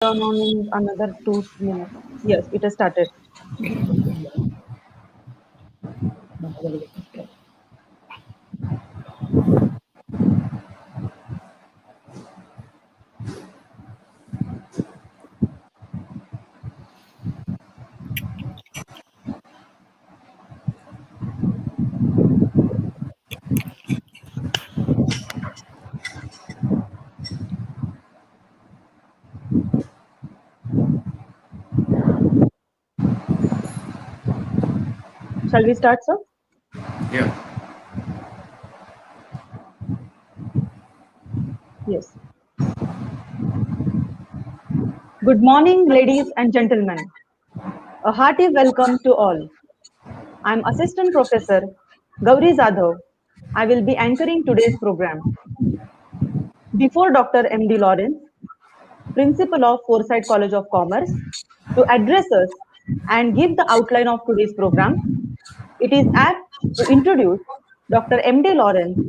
Turn on in another 2 minutes. Yes, it has started. Shall we start, sir? Yeah. Yes. Good morning, ladies and gentlemen. A hearty welcome to all. I'm Assistant Professor Gauri Zadhav. I will be anchoring today's program. Before Dr. M.D. Lawrence, Principal of Foresight College of Commerce, to address us and give the outline of today's program, it is apt to introduce Dr. M.D. Lawrence.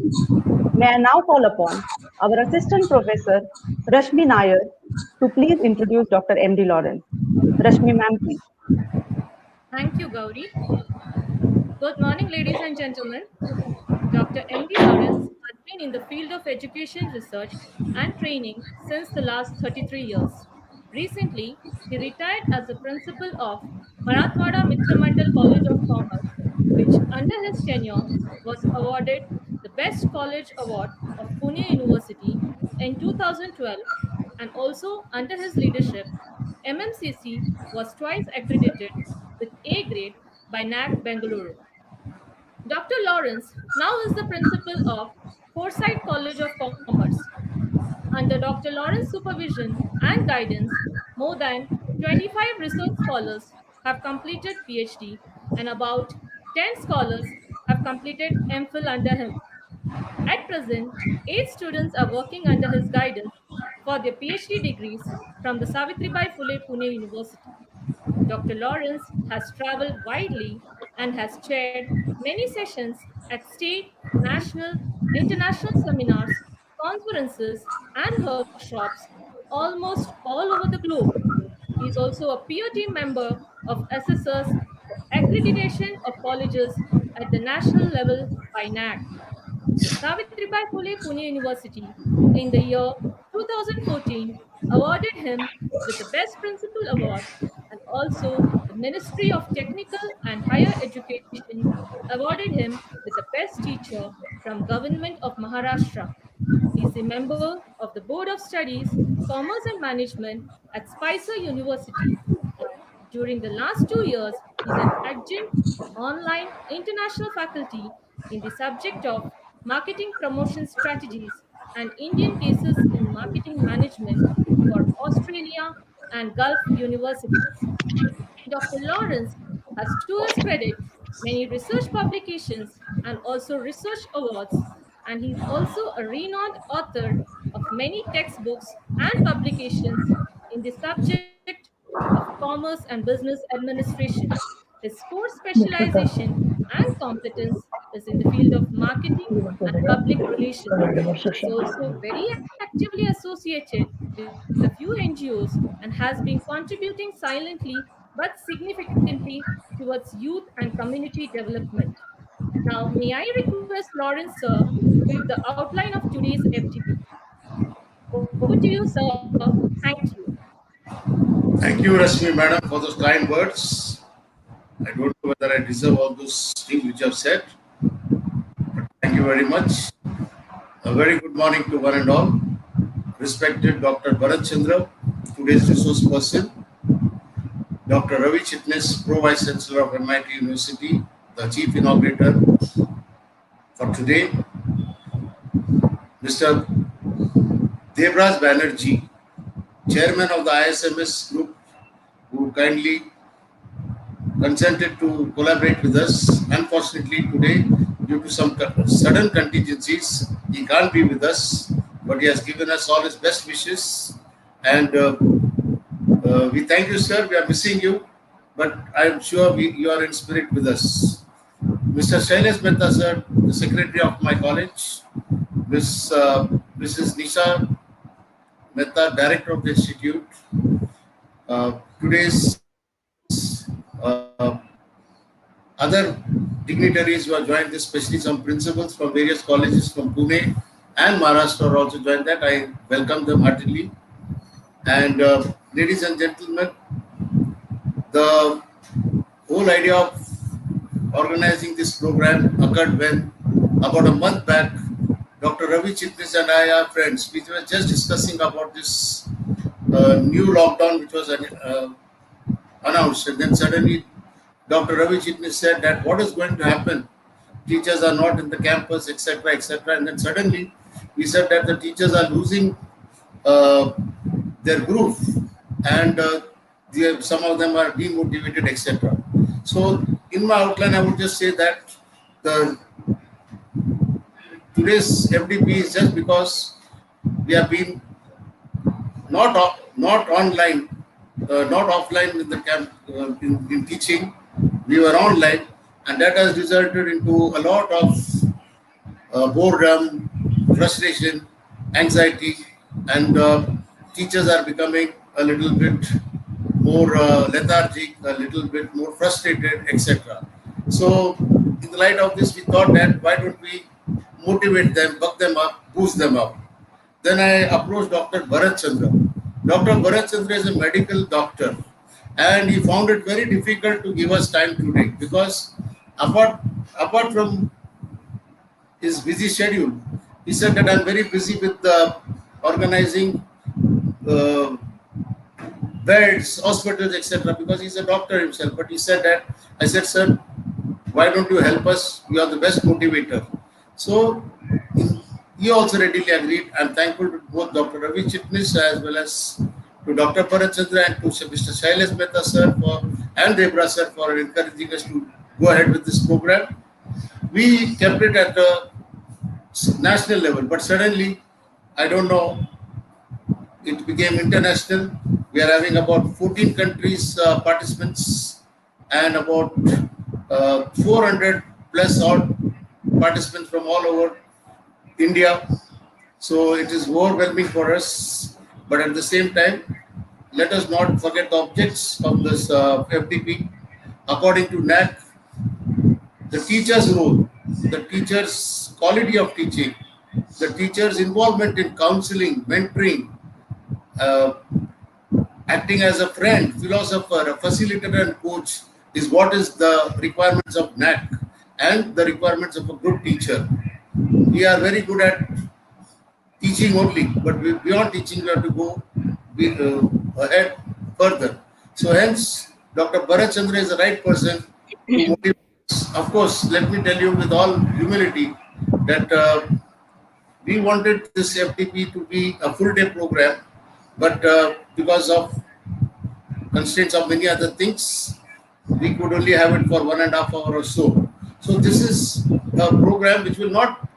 May I now call upon our Assistant Professor Rashmi Nair to please introduce Dr. M.D. Lawrence. Rashmi ma'am, please. Thank you, Gauri. Good morning, ladies and gentlemen. Dr. M.D. Lawrence has been in the field of education research and training since the last 33 years. Recently, he retired as the principal of Marathwada Mitramandal College of Commerce, which under his tenure was awarded the Best College Award of Pune University in 2012, and also under his leadership, MMCC was twice accredited with A grade by NAC Bengaluru. Dr. Lawrence now is the principal of Foresight College of Commerce. Under Dr. Lawrence's supervision and guidance, more than 25 research scholars have completed PhD and about 10 scholars have completed MPhil under him. At present, 8 students are working under his guidance for their PhD degrees from the Savitribai Phule Pune University. Dr. Lawrence has traveled widely and has chaired many sessions at state, national, international seminars, conferences, and workshops almost all over the globe. He is also a peer team member of assessors for accreditation of colleges at the national level by NAC. The Savitribai Phule Pune University in the year 2014 awarded him with the Best Principal Award, and also the Ministry of Technical and Higher Education awarded him with the Best Teacher from Government of Maharashtra. He is a member of the Board of Studies, Commerce and Management at Spicer University. During the last 2 years, he is an adjunct online international faculty in the subject of marketing promotion strategies and Indian cases in marketing management for Australia and Gulf universities. Dr. Lawrence has to his credit many research publications and also research awards, and he is also a renowned author of many textbooks and publications in the subject of commerce and business administration. His core specialization and competence is in the field of marketing and public relations. He is also very actively associated with a few NGOs and has been contributing silently but significantly towards youth and community development. Now, may I request Lawrence, sir, to give the outline of today's FTP? Over to you, sir. Thank you. Thank you, Rashmi Madam, for those kind words. I don't know whether I deserve all those things which you have said. But thank you very much. A very good morning to one and all. Respected Dr. Bharat Chandra, today's resource person. Dr. Ravi Chitnis, Pro Vice Chancellor of MIT University, the Chief Inaugurator for today. Mr. Devraj Banerjee, Chairman of the ISMS group, who kindly consented to collaborate with us. Unfortunately, today, due to some sudden contingencies, he can't be with us, but he has given us all his best wishes. And we thank you, sir. We are missing you, but I am sure you are in spirit with us. Mr. Shailesh Mehta, sir, the secretary of my college, Mrs. Nisha Mehta, director of the institute, Today's other dignitaries who have joined this, especially some principals from various colleges from Pune and Maharashtra also joined that. I welcome them heartily. And ladies and gentlemen, the whole idea of organizing this program occurred when, about a month back, Dr. Ravi Chitnis and I are friends. We were just discussing about this new lockdown which was announced, and then suddenly Dr. Ravi Chitnis said that what is going to happen? Teachers are not in the campus, etc., etc. And then suddenly we said that the teachers are losing uh, their groove, and some of them are demotivated, etc. So, in my outline, I would just say that the today's FDP is just because we have been not online, not offline in the camp in teaching. We were online, and that has resulted into a lot of boredom, frustration, anxiety, and teachers are becoming a little bit more lethargic, a little bit more frustrated, etc. So, in the light of this, we thought that why don't we motivate them, buck them up, boost them up. Then I approached Dr. Bharat Chandra. Dr. Bharat Chandra is a medical doctor, and he found it very difficult to give us time today because apart from his busy schedule, he said that I'm very busy with organizing uh, beds, hospitals, etc. Because he's a doctor himself. But he said that I said, sir, why don't you help us? You are the best motivator. So he also readily agreed. I'm thankful to both Dr. Ravi Chitnis as well as to Dr. Bharat Chandra and to Mr. Shailesh Mehta sir and Debra sir for encouraging us to go ahead with this program. We kept it at a national level, but suddenly, I don't know, it became international. We are having about 14 countries participants and about 400 plus odd participants from all over India. So it is overwhelming for us. But at the same time, let us not forget the objects of this FDP. According to NAC, the teacher's role, the teacher's quality of teaching, the teacher's involvement in counseling, mentoring, uh, acting as a friend, philosopher, a facilitator, and coach is what is the requirements of NAC and the requirements of a good teacher. We are very good at teaching only, but beyond teaching, we have to go ahead further. So, hence, Dr. Bharat Chandra is the right person to motivate us. Of course, let me tell you with all humility that we wanted this FTP to be a full day program, but because of constraints of many other things, we could only have it for 1.5 hours or so. So this is a program which will not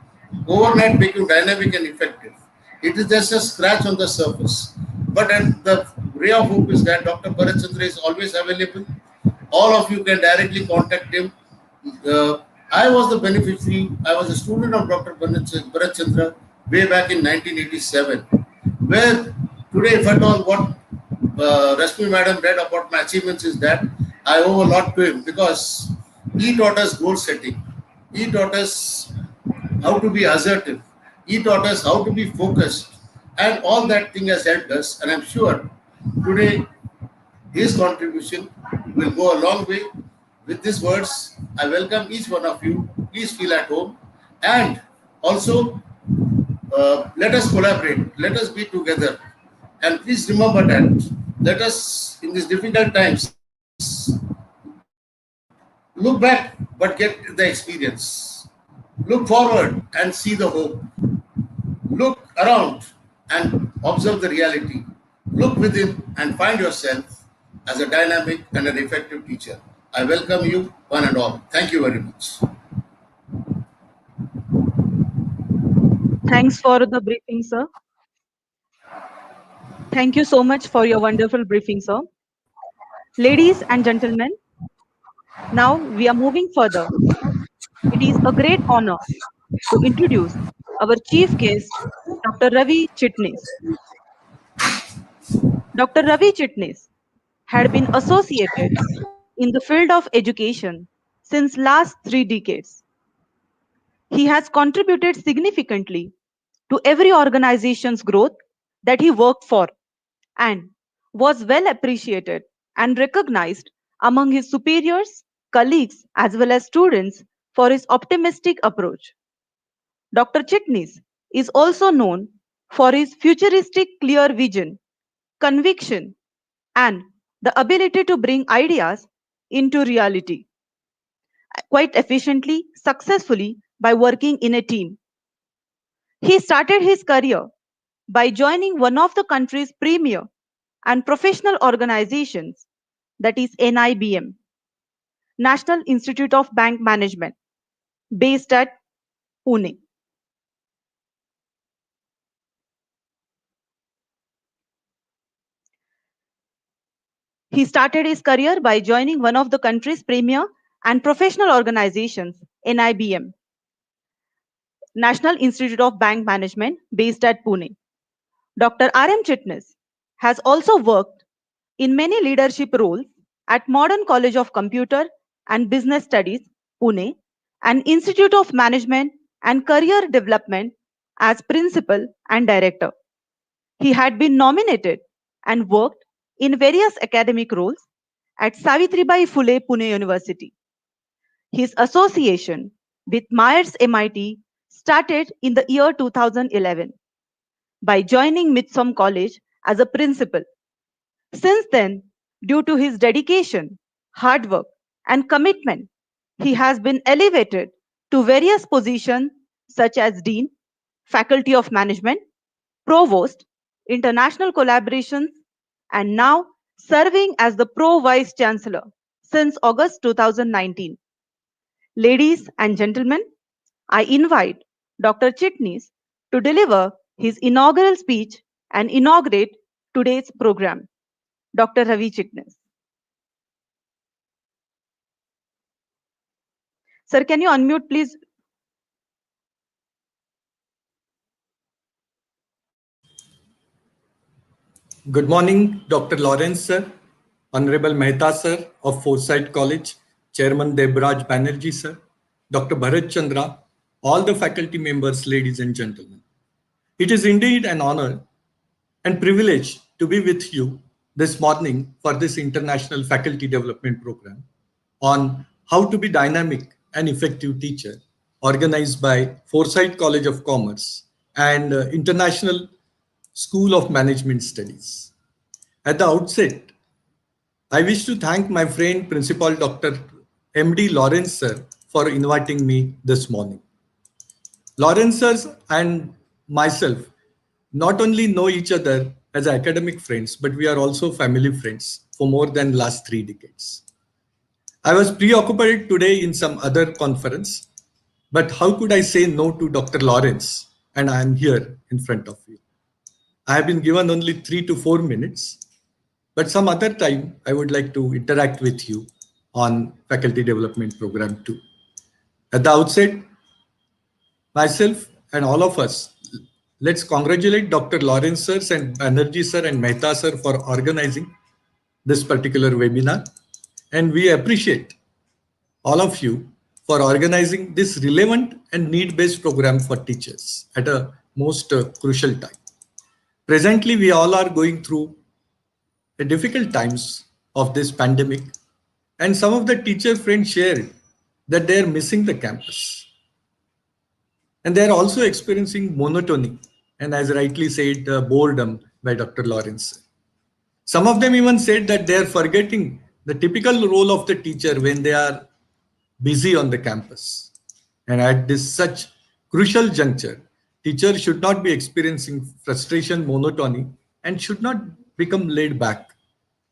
overnight make you dynamic and effective. It is just a scratch on the surface. But the ray of hope is that Dr. Bharat Chandra is always available. All of you can directly contact him. I was the beneficiary. I was a student of Dr. Bharat Chandra way back in 1987. Where today, if at all, what Rashmi Madam read about my achievements is that I owe a lot to him because he taught us goal setting. He taught us how to be assertive. He taught us how to be focused. And all that thing has helped us. And I'm sure today his contribution will go a long way. With these words, I welcome each one of you. Please feel at home. And also, let us collaborate. Let us be together. And please remember that. Let us, in these difficult times, look back but get the experience. Look forward and see the hope. Look around and observe the reality. Look within and find yourself as a dynamic and an effective teacher. I welcome you, one and all. Thank you very much. Thanks for the briefing, sir. Thank you so much for your wonderful briefing, sir. Ladies and gentlemen, now we are moving further. It is a great honor to introduce our chief guest, Dr. Ravi Chitnis. Dr. Ravi Chitnis had been associated in the field of education since last 3 decades. He has contributed significantly to every organization's growth that he worked for and was well appreciated and recognized among his superiors, colleagues, as well as students for his optimistic approach. Dr. Chitnis is also known for his futuristic clear vision, conviction, and the ability to bring ideas into reality quite efficiently, successfully by working in a team. He started his career by joining one of the country's premier and professional organizations, that is NIBM, National Institute of Bank Management, based at Pune. He started his career by joining one of the country's premier and professional organizations, NIBM, National Institute of Bank Management, based at Pune. Dr. R.M. Chitnis has also worked in many leadership roles at Modern College of Computer and Business Studies, Pune, and Institute of Management and Career Development as principal and director. He had been nominated and worked in various academic roles at Savitribai Phule Pune University. His association with Myers MIT started in the year 2011 by joining Midsom College as a principal. Since then, due to his dedication, hard work, and commitment, he has been elevated to various positions such as Dean, Faculty of Management, Provost, International Collaborations, and now serving as the Pro Vice Chancellor since August 2019. Ladies and gentlemen, I invite Dr. Chitnis to deliver his inaugural speech and inaugurate today's program. Dr. Ravi Chitnis. Sir, can you unmute, please? Good morning, Dr. Lawrence sir, Honorable Mehta sir of Foresight College, Chairman Debraj Banerjee sir, Dr. Bharat Chandra, all the faculty members, ladies and gentlemen. It is indeed an honor and privilege to be with you this morning for this International Faculty Development Program on how to be dynamic and effective teacher, organized by Foresight College of Commerce and International School of Management Studies. At the outset, I wish to thank my friend Principal Dr. MD Lawrence sir for inviting me this morning. Lawrence sir and myself not only know each other as academic friends, but we are also family friends for more than last 3 decades. I was preoccupied today in some other conference, but how could I say no to Dr. Lawrence, and I am here in front of you. I have been given only 3 to 4 minutes, but some other time I would like to interact with you on faculty development program too. At the outset, myself and all of us, let's congratulate Dr. Lawrence sir and Banerjee sir and Mehta sir for organizing this particular webinar. And we appreciate all of you for organizing this relevant and need-based program for teachers at a most crucial time. Presently, we all are going through the difficult times of this pandemic, and some of the teacher friends shared that they are missing the campus. And they are also experiencing monotony, and as rightly said, boredom by Dr. Lawrence. Some of them even said that they are forgetting the typical role of the teacher when they are busy on the campus. And at this such crucial juncture, teachers should not be experiencing frustration, monotony, and should not become laid back.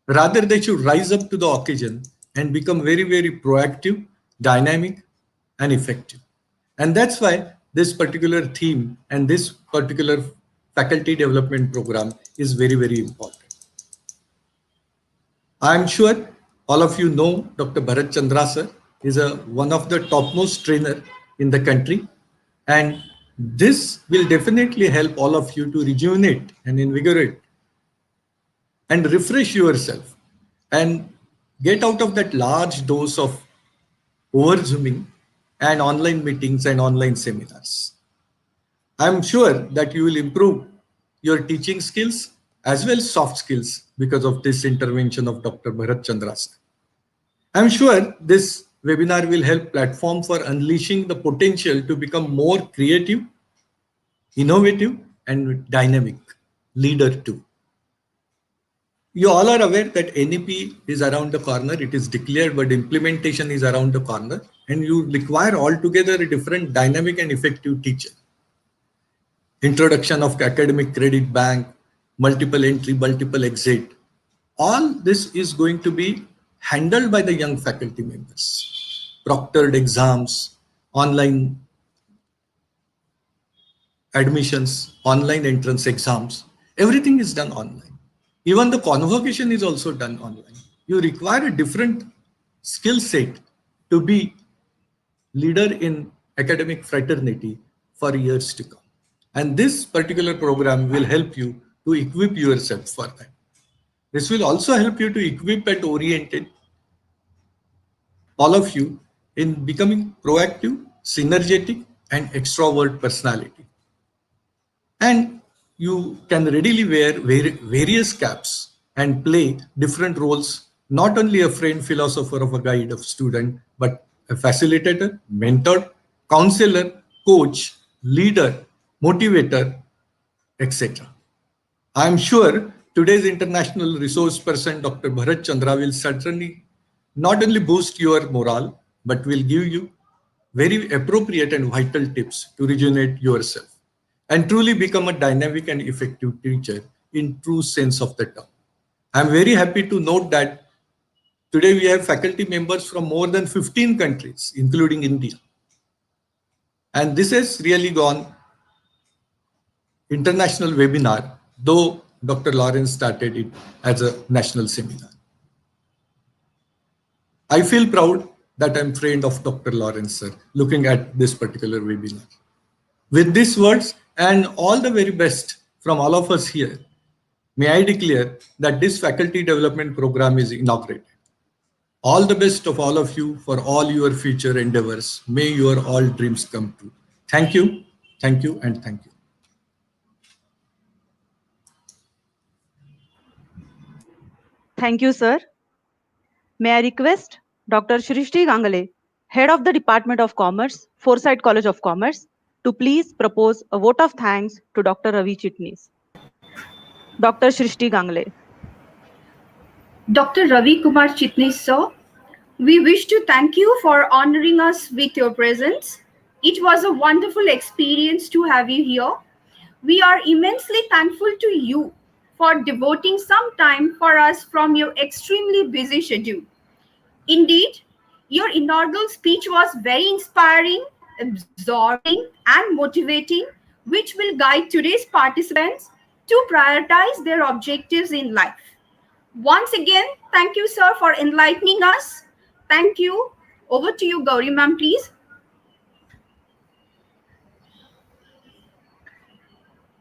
Rather, they should rise up to the occasion and become very, very proactive, dynamic, and effective. And that's why this particular theme and this particular faculty development program is very, very important. I'm sure all of you know Dr. Bharat Chandra sir is one of the topmost trainer in the country, and this will definitely help all of you to rejuvenate and invigorate and refresh yourself and get out of that large dose of over zooming and online meetings and online seminars. I'm sure that you will improve your teaching skills as well as soft skills because of this intervention of Dr. Bharat Chandra. I'm sure this webinar will help platform for unleashing the potential to become more creative, innovative, and dynamic leader too. You all are aware that NEP is around the corner. It is declared, but implementation is around the corner, and you require altogether a different dynamic and effective teacher. Introduction of academic credit bank, multiple entry, multiple exit. All this is going to be handled by the young faculty members. Proctored exams, online admissions, online entrance exams, everything is done online. Even the convocation is also done online. You require a different skill set to be leader in academic fraternity for years to come. And this particular program will help you to equip yourself for that. This will also help you to equip and orient all of you in becoming proactive, synergetic, and extrovert personality. And you can readily wear various caps and play different roles, not only a friend, philosopher, of a guide of student, but a facilitator, mentor, counselor, coach, leader, motivator, etc. I am sure today's international resource person, Dr. Bharat Chandra, will certainly not only boost your morale, but will give you very appropriate and vital tips to rejuvenate yourself and truly become a dynamic and effective teacher in true sense of the term. I'm very happy to note that today we have faculty members from more than 15 countries, including India. And this has really gone international webinar, though Dr. Lawrence started it as a national seminar. I feel proud that I'm friend of Dr. Lawrence, sir, looking at this particular webinar. With these words and all the very best from all of us here, may I declare that this faculty development program is inaugurated. All the best of all of you for all your future endeavors. May your all dreams come true. Thank you, and thank you. Thank you, sir. May I request Dr. Shrishti Gangale, Head of the Department of Commerce, Foresight College of Commerce, to please propose a vote of thanks to Dr. Ravi Chitnis. Dr. Shrishti Gangale. Dr. Ravi Kumar Chitnis, sir, we wish to thank you for honoring us with your presence. It was a wonderful experience to have you here. We are immensely thankful to you for devoting some time for us from your extremely busy schedule. Indeed, your inaugural speech was very inspiring, absorbing, and motivating, which will guide today's participants to prioritize their objectives in life. Once again, thank you, sir, for enlightening us. Thank you. Over to you, Gauri ma'am, please.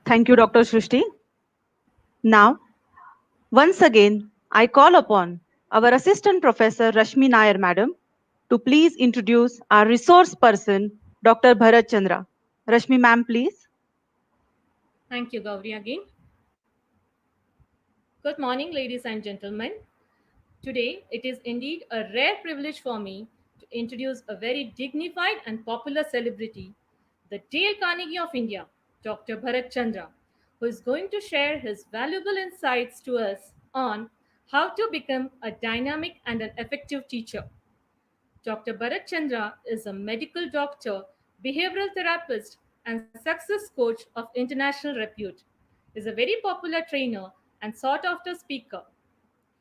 Thank you, Dr. Shrishti. Now, once again, I call upon our Assistant Professor Rashmi Nair, Madam, to please introduce our resource person, Dr. Bharat Chandra. Rashmi ma'am, please. Thank you, Gauri, again. Good morning, ladies and gentlemen. Today, it is indeed a rare privilege for me to introduce a very dignified and popular celebrity, the Dale Carnegie of India, Dr. Bharat Chandra, who is going to share his valuable insights to us on how to become a dynamic and an effective teacher. Dr. Bharat Chandra is a medical doctor, behavioral therapist, and success coach of international repute. He is a very popular trainer and sought after speaker.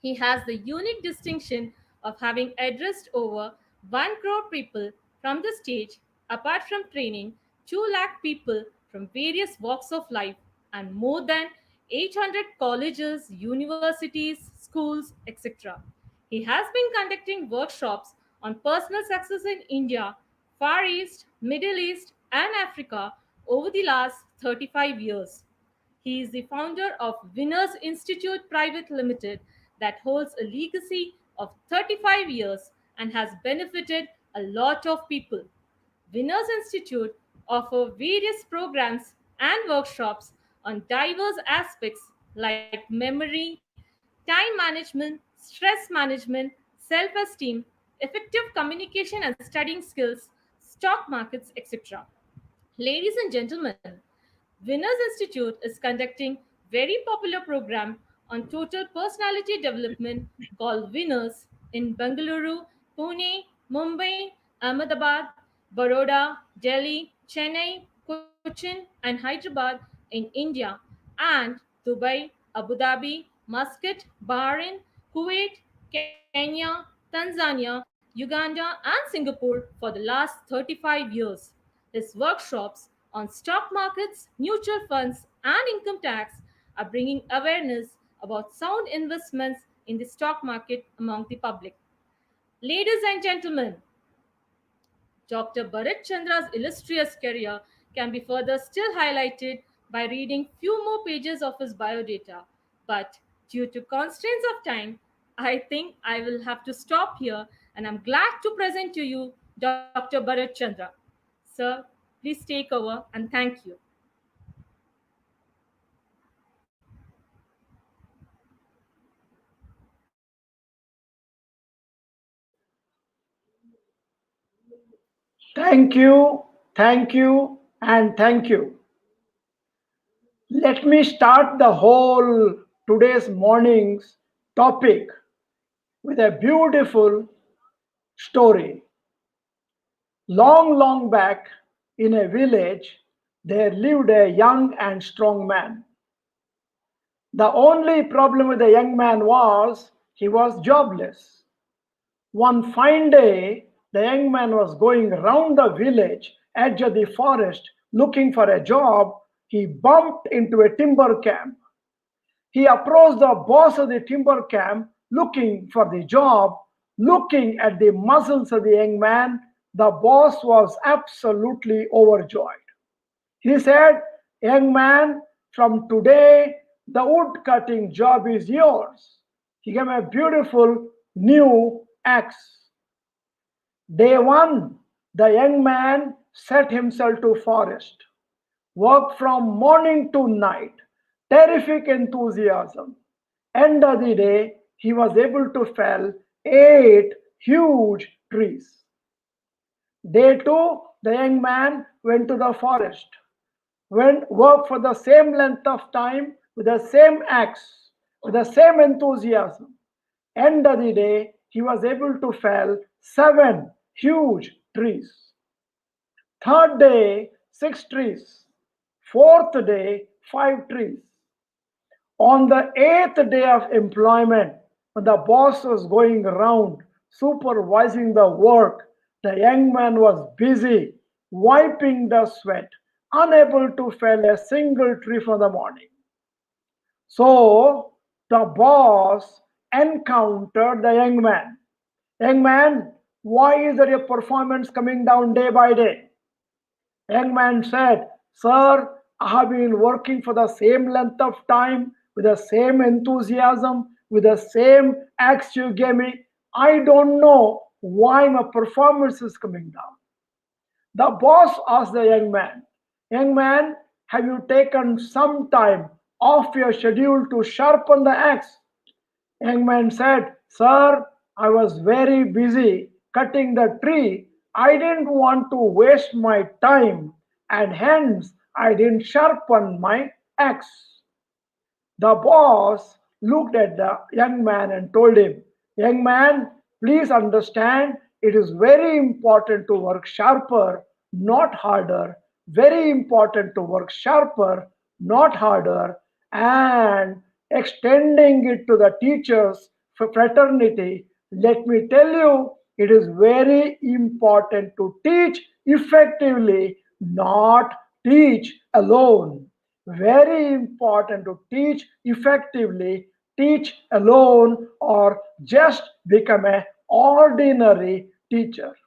He has the unique distinction of having addressed over 1 crore people from the stage, apart from training 2 lakh people from various walks of life and more than 800 colleges, universities, schools, etc. He has been conducting workshops on personal success in India, Far East, Middle East, and Africa over the last 35 years. He is the founder of Winners Institute Private Limited, that holds a legacy of 35 years and has benefited a lot of people. Winners Institute offer various programs and workshops on diverse aspects like memory, time management, stress management, self esteem, effective communication and studying skills, stock markets, etc. Ladies and gentlemen, Winners Institute is conducting very popular program on total personality development called Winners in Bengaluru, Pune, Mumbai, Ahmedabad, Baroda, Delhi, Chennai, Cochin and Hyderabad in India and Dubai, Abu Dhabi, Muscat, Bahrain, Kuwait, Kenya, Tanzania, Uganda and Singapore for the last 35 years. His workshops on stock markets, mutual funds, and income tax are bringing awareness about sound investments in the stock market among the public. Ladies and gentlemen, Dr. Bharat Chandra's illustrious career can be further still highlighted by reading few more pages of his biodata. But due to constraints of time, I think I will have to stop here and I'm glad to present to you Dr. Bharat Chandra. Sir, please take over and thank you. thank you, and thank you. Let me start the whole today's morning's topic with a beautiful story. Long, long back in a village, there lived a young and strong man. The only problem with the young man was he was jobless. One fine day, the young man was going round the village, edge of the forest, looking for a job. He bumped into a timber camp. He approached the boss of the timber camp looking for the job. Looking at the muscles of the young man, the boss was absolutely overjoyed. He said, "Young man, from today, the wood cutting job is yours." He gave a beautiful new axe. Day one, the young man set himself to forest, worked from morning to night, terrific enthusiasm. End of the day, he was able to fell 8 huge trees. Day two, the young man went to the forest, went work for the same length of time with the same axe, with the same enthusiasm. End of the day, he was able to fell 7 huge trees. Third day, 6 trees. Fourth day, 5 trees. On the eighth day of employment, when the boss was going around supervising the work, the young man was busy wiping the sweat, unable to fell a single tree for the morning. So the boss encountered the young man. "Young man, why is that your performance coming down day by day?" Young man said, "Sir, I have been working for the same length of time, with the same enthusiasm, with the same axe you gave me. I don't know why my performance is coming down." The boss asked the young man, "Young man, have you taken some time off your schedule to sharpen the axe?" Young man said, "Sir, I was very busy cutting the tree. I didn't want to waste my time, and hence I didn't sharpen my axe." The boss looked at the young man and told him, "Young man, please understand it is very important to work sharper, not harder. Very important to work sharper, not harder." And extending it to the teachers fraternity, let me tell you, it is very important to teach effectively, not teach alone. Very important to teach effectively, teach alone, or just become an ordinary teacher.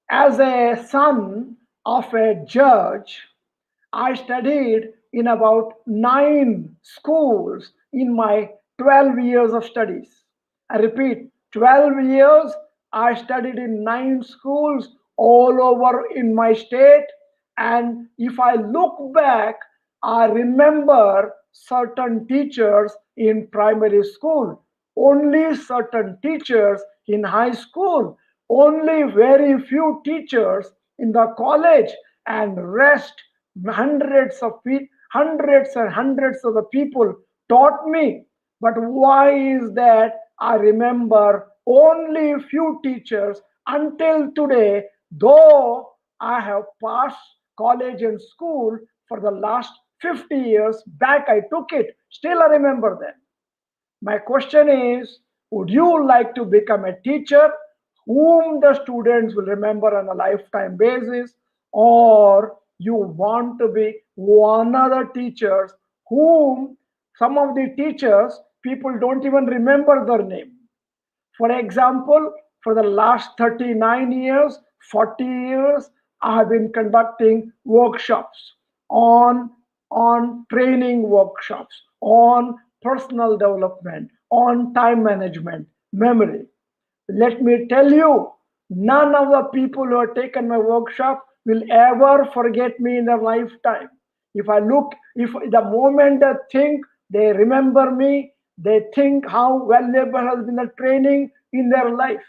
As a son of a judge, I studied in about 9 schools in my 12 years of studies. I repeat, 12 years. I studied in 9 schools all over in my state. And if I look back, I remember certain teachers in primary school, only certain teachers in high school, only very few teachers in the college, and rest hundreds and hundreds of the people taught me. But why is that I remember only few teachers until today, though I have passed college and school for the last 50 years back? I took it, still I remember them. My question is, would you like to become a teacher whom the students will remember on a lifetime basis, or you want to be one other teachers whom some of the teachers people don't even remember their name? For example, for the last 39 years, 40 years, I have been conducting workshops on training workshops, on personal development, on time management, memory. Let me tell you, none of the people who have taken my workshop will ever forget me in their lifetime. If the moment they think, they remember me, they think how valuable has been the training in their life.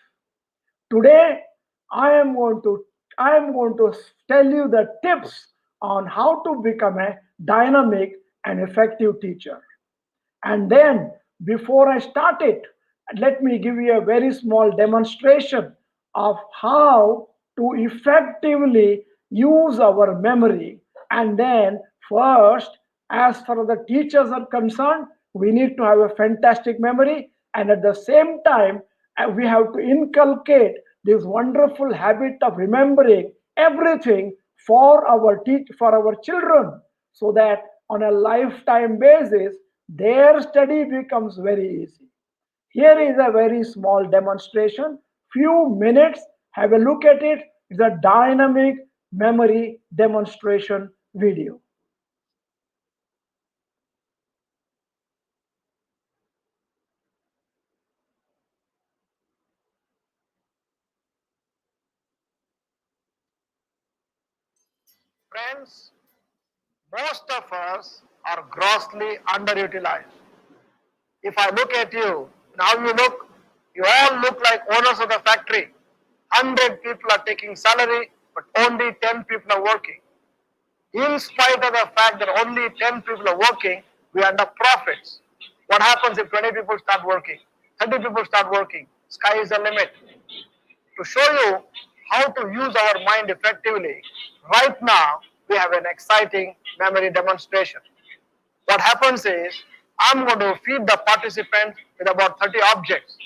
Today, I am going to I am going to tell you the tips on how to become a dynamic and effective teacher. And then, before I start it, let me give you a very small demonstration of how to effectively use our memory. And then, first, as far as the teachers are concerned, we need to have a fantastic memory. And at the same time, we have to inculcate this wonderful habit of remembering everything for our children, so that on a lifetime basis their study becomes very easy. Here is a very small demonstration, few minutes, have a look at it. It's a dynamic memory demonstration video. Friends, most of us are grossly underutilized. If I look at you, now you all look like owners of the factory. 100 people are taking salary, but only 10 people are working. In spite of the fact that only 10 people are working, we end up profits. What happens if 20 people start working? 30 people start working? Sky is the limit. To show you how to use our mind effectively, right now we have an exciting memory demonstration. What happens is, I'm going to feed the participants with about 30 objects,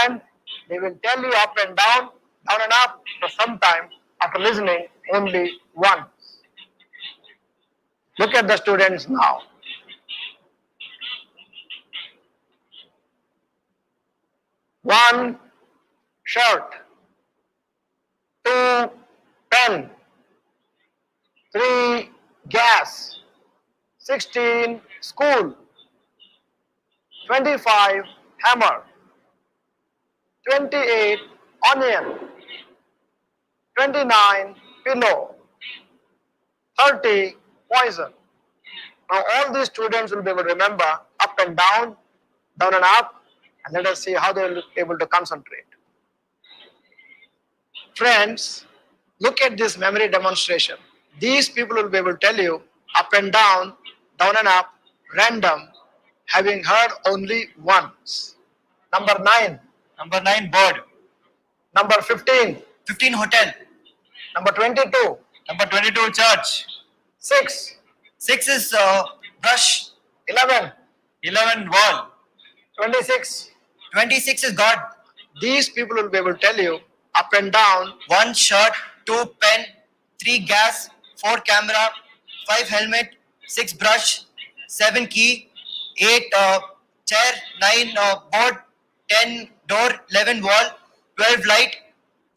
and they will tell you up and down and up for some time after listening only once. Look at the students now. One, shirt. Two, pen. Three, gas. 16, school. 25, hammer. 28, onion. 29, pillow. 30, poison. Now all these students will be able to remember up and down and up, and let us see how they will be able to concentrate. Friends, look at this memory demonstration. These people will be able to tell you up and down and up, random, having heard only once. Number 9. Number 9, bird. Number 15. 15, hotel. Number 22. Number 22, church. 6. 6 is brush. 11. 11, wall. 26. 26 is God. These people will be able to tell you up and down. 1 shirt, 2 pen, 3 gas, 4 camera, 5 helmet, 6 brush, 7 key, 8 chair, 9 board, 10 door, 11 wall, 12 light,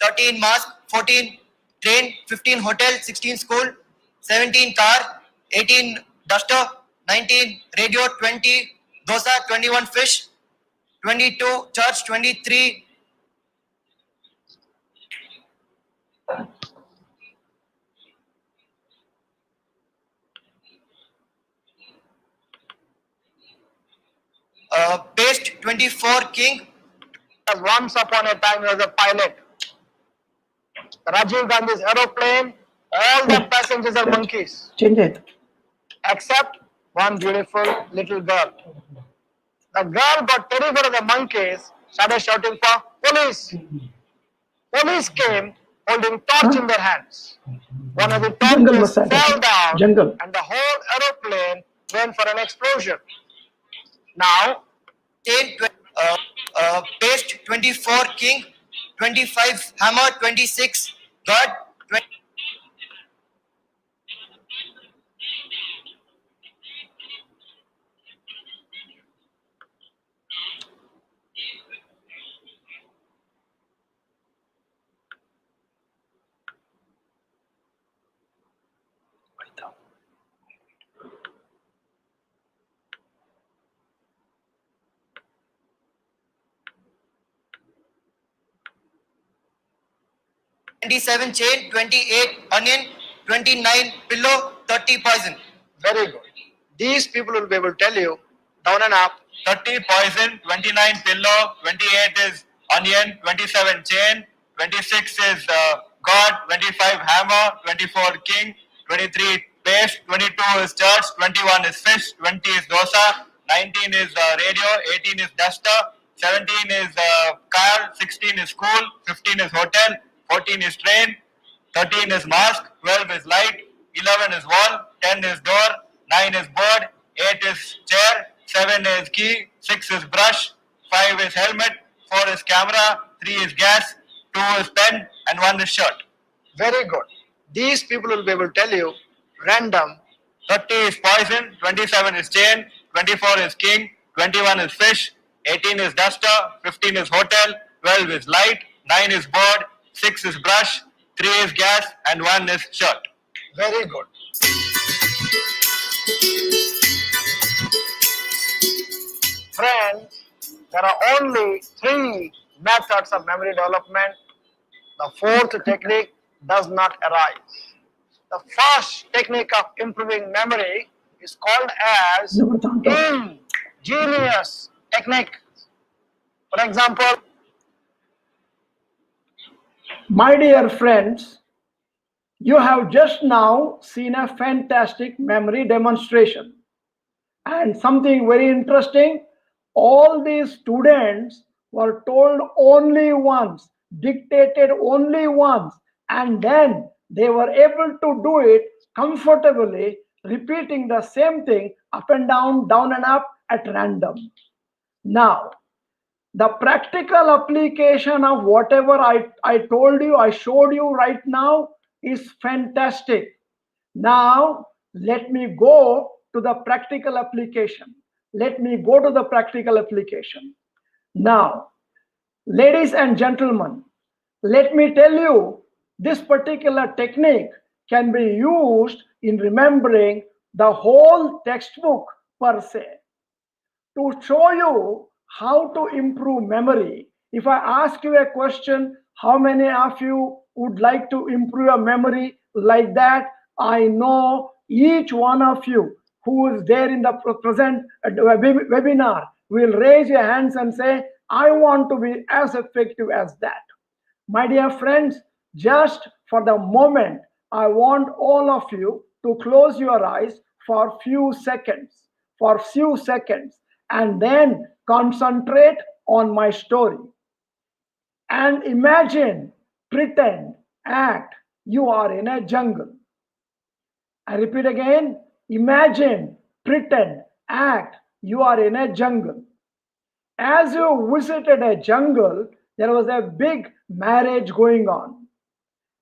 13 mask, 14 train, 15 hotel, 16 school, 17 car, 18 duster, 19 radio, 20 dosa, 21 fish, 22 church, 23 paste, 24 king. Once upon a time, he was a pilot. Rajiv Gandhi's aeroplane, all the passengers are monkeys, Change it. except one beautiful little girl. The girl got terrified of the monkeys, started shouting for police. Police came holding torch in their hands. One of the Jungle torches must have fell down jungle. and the whole aeroplane went for an explosion. Now, 10, paste, 24 king, 25 hammer, 26 god, 20, seven chain, 28 onion, 29 pillow, 30 poison. very good. These people will be able to tell you down and up. 30 poison, 29 pillow, 28 is onion, 27 chain, 26 is god, 25 hammer, 24 king, 23 paste, 22 is church, 21 is fish, 20 is dosa, 19 is radio, 18 is duster, 17 is car, 16 is school, 15 is hotel, 14 is train, 13 is mask, 12 is light, 11 is wall, 10 is door, 9 is board, 8 is chair, 7 is key, 6 is brush, 5 is helmet, 4 is camera, 3 is gas, 2 is pen, and 1 is shirt. Very good. These people will be able to tell you random. 30 is poison, 27 is chain, 24 is king, 21 is fish, 18 is duster, 15 is hotel, 12 is light, 9 is board, 6 is brush, 3 is gas, and 1 is shirt. Very good. Friends, there are only 3 methods of memory development. The 4th technique does not arise. The first technique of improving memory is called as ingenious technique. For example, My dear friends, you have just now seen a fantastic memory demonstration. And something very interesting, all these students were told only once, dictated only once, and then they were able to do it comfortably, repeating the same thing up and down and up at random. Now, the practical application of whatever I told you, I showed you right now is fantastic. Now, let me go to the practical application. Let me go to the practical application. Now, ladies and gentlemen, let me tell you, this particular technique can be used in remembering the whole textbook per se. To show you how to improve memory, if I ask you a question, how many of you would like to improve your memory like that? I know each one of you who is there in the present webinar will raise your hands and say, I want to be as effective as that. My dear friends, just for the moment, I want all of you to close your eyes for few seconds, and then concentrate on my story. And imagine, pretend, act, you are in a jungle. I repeat again, imagine, pretend, act, you are in a jungle. As you visited a jungle, there was a big marriage going on.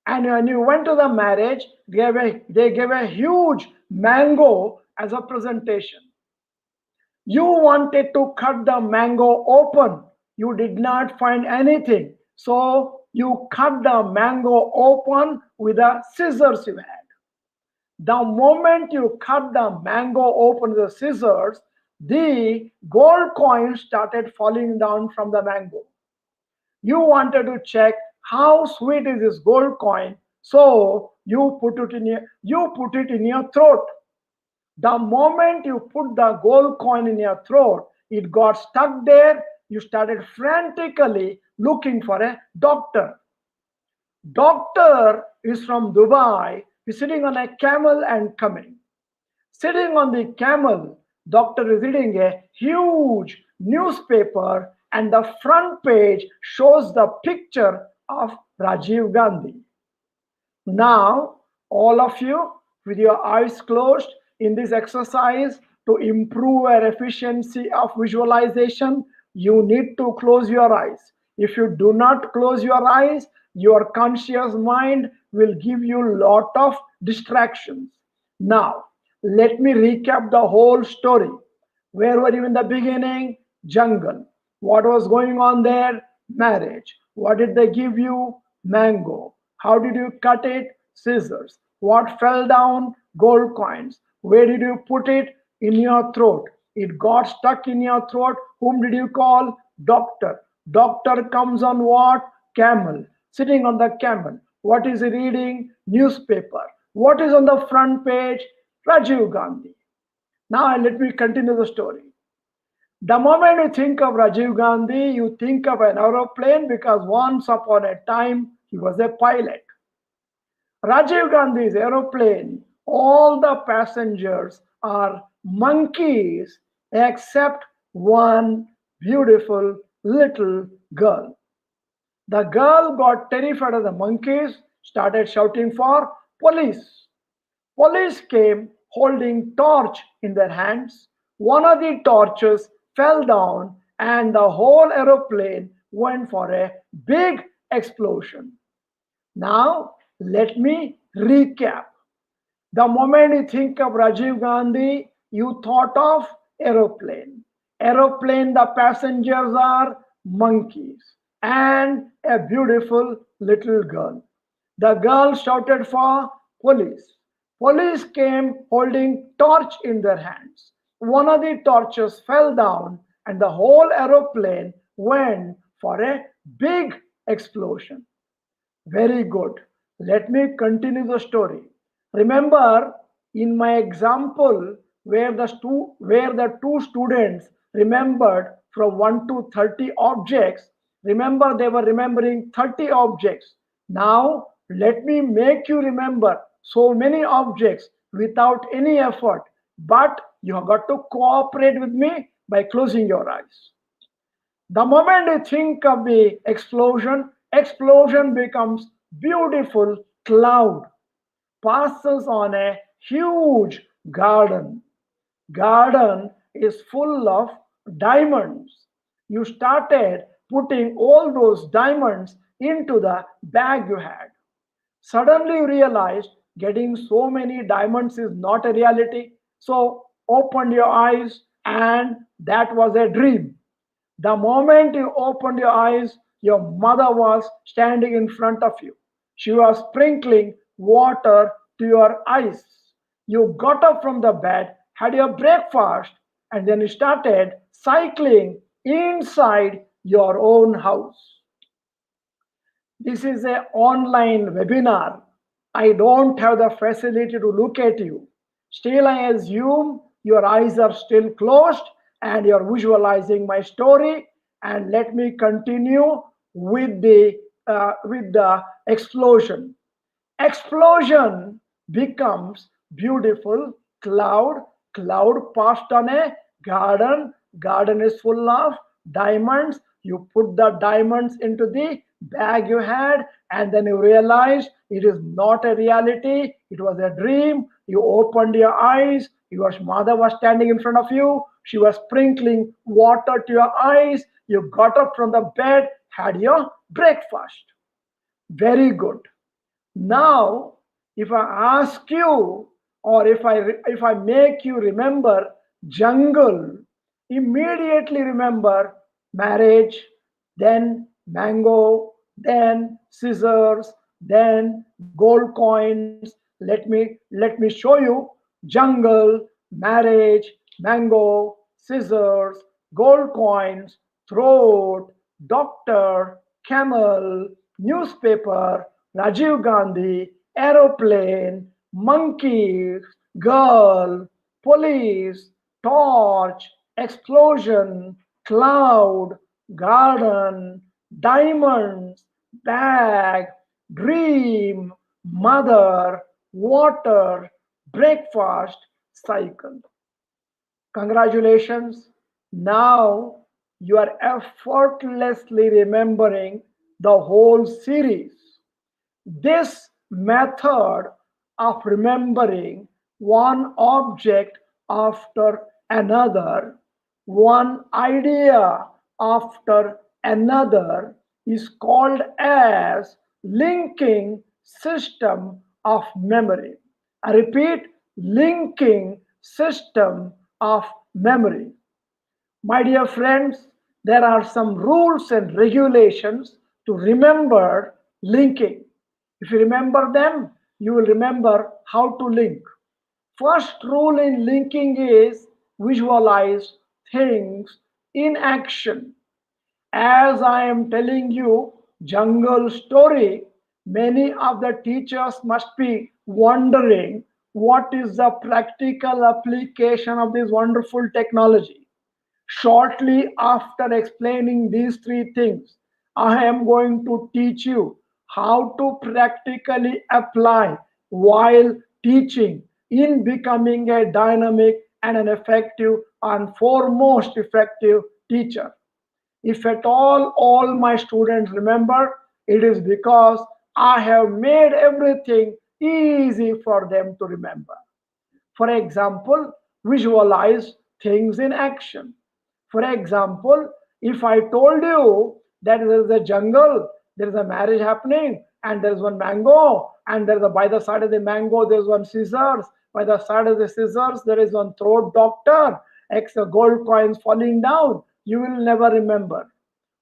And when you went to the marriage, they gave a huge mango as a presentation. You wanted to cut the mango open. You did not find anything. So you cut the mango open with the scissors you had. The moment you cut the mango open with the scissors, The gold coins started falling down from the mango. You wanted to check how sweet is this gold coin, so you put it in your throat. The moment you put the gold coin in your throat, it got stuck there. You started frantically looking for a doctor. Doctor is from Dubai. He's sitting on a camel and coming. Sitting on the camel, doctor is reading a huge newspaper, and the front page shows the picture of Rajiv Gandhi. Now, all of you, with your eyes closed, in this exercise to improve our efficiency of visualization, you need to close your eyes. If you do not close your eyes, your conscious mind will give you a lot of distractions. Now, let me recap the whole story. Where were you in the beginning? Jungle. What was going on there? Marriage. What did they give you? Mango. How did you cut it? Scissors. What fell down? Gold coins. Where did you put it? In your throat. It got stuck in your throat. Whom did you call? Doctor. Doctor comes on what? Camel. Sitting on the camel. What is he reading? Newspaper. What is on the front page? Rajiv Gandhi. Now let me continue the story. The moment you think of Rajiv Gandhi, you think of an aeroplane because once upon a time he was a pilot. Rajiv Gandhi's aeroplane, all the passengers are monkeys except one beautiful little girl. The girl got terrified of the monkeys, started shouting for police. Police came holding torch in their hands. One of the torches fell down and the whole aeroplane went for a big explosion. Now, let me recap. The moment you think of Rajiv Gandhi, you thought of aeroplane. Aeroplane, the passengers are monkeys and a beautiful little girl. The girl shouted for police. Police came holding torch in their hands. One of the torches fell down and the whole aeroplane went for a big explosion. Very good. Let me continue the story. Remember, in my example, where the two students remembered from 1 to 30 objects, remember they were remembering 30 objects. Now, let me make you remember so many objects without any effort, but you have got to cooperate with me by closing your eyes. The moment you think of the explosion, explosion becomes beautiful cloud, passes on a huge garden. Garden is full of diamonds. You started putting all those diamonds into the bag you had. Suddenly you realized getting so many diamonds is not a reality. So opened your eyes and that was a dream. The moment you opened your eyes, your mother was standing in front of you. She was sprinkling water to your eyes. You got up from the bed, had your breakfast, and then you started cycling inside your own house. This is an online webinar. I don't have the facility to look at you. Still, I assume your eyes are still closed and you're visualizing my story. And let me continue with the explosion. Explosion becomes beautiful cloud. Cloud passed on a garden. Garden is full of diamonds. You put the diamonds into the bag you had, and then you realized it is not a reality. It was a dream. You opened your eyes. Your mother was standing in front of you. She was sprinkling water to your eyes. You got up from the bed, had your breakfast. Very good. Now, if I ask you, or if I make you remember jungle, immediately remember marriage, then mango, then scissors, then gold coins. Let me show you jungle, marriage, mango, scissors, gold coins, throat, doctor, camel, newspaper, Rajiv Gandhi, aeroplane, monkeys, girl, police, torch, explosion, cloud, garden, diamonds, bag, dream, mother, water, breakfast, cycle. Congratulations. Now you are effortlessly remembering the whole series. This method of remembering one object after another, one idea after another, is called as linking system of memory. I repeat, linking system of memory. My dear friends, there are some rules and regulations to remember linking. If you remember them, you will remember how to link. First rule in linking is visualize things in action. As I am telling you jungle story, many of the teachers must be wondering what is the practical application of this wonderful technology. Shortly after explaining these three things, I am going to teach you how to practically apply while teaching in becoming a dynamic and an effective and foremost effective teacher. If at all my students remember, it is because I have made everything easy for them to remember. For example, visualize things in action. For example, if I told you that there is a jungle, there is a marriage happening, and there is one mango, and there is a by the side of the mango there is one scissors, by the side of the scissors there is one throat doctor, X gold coins falling down, you will never remember.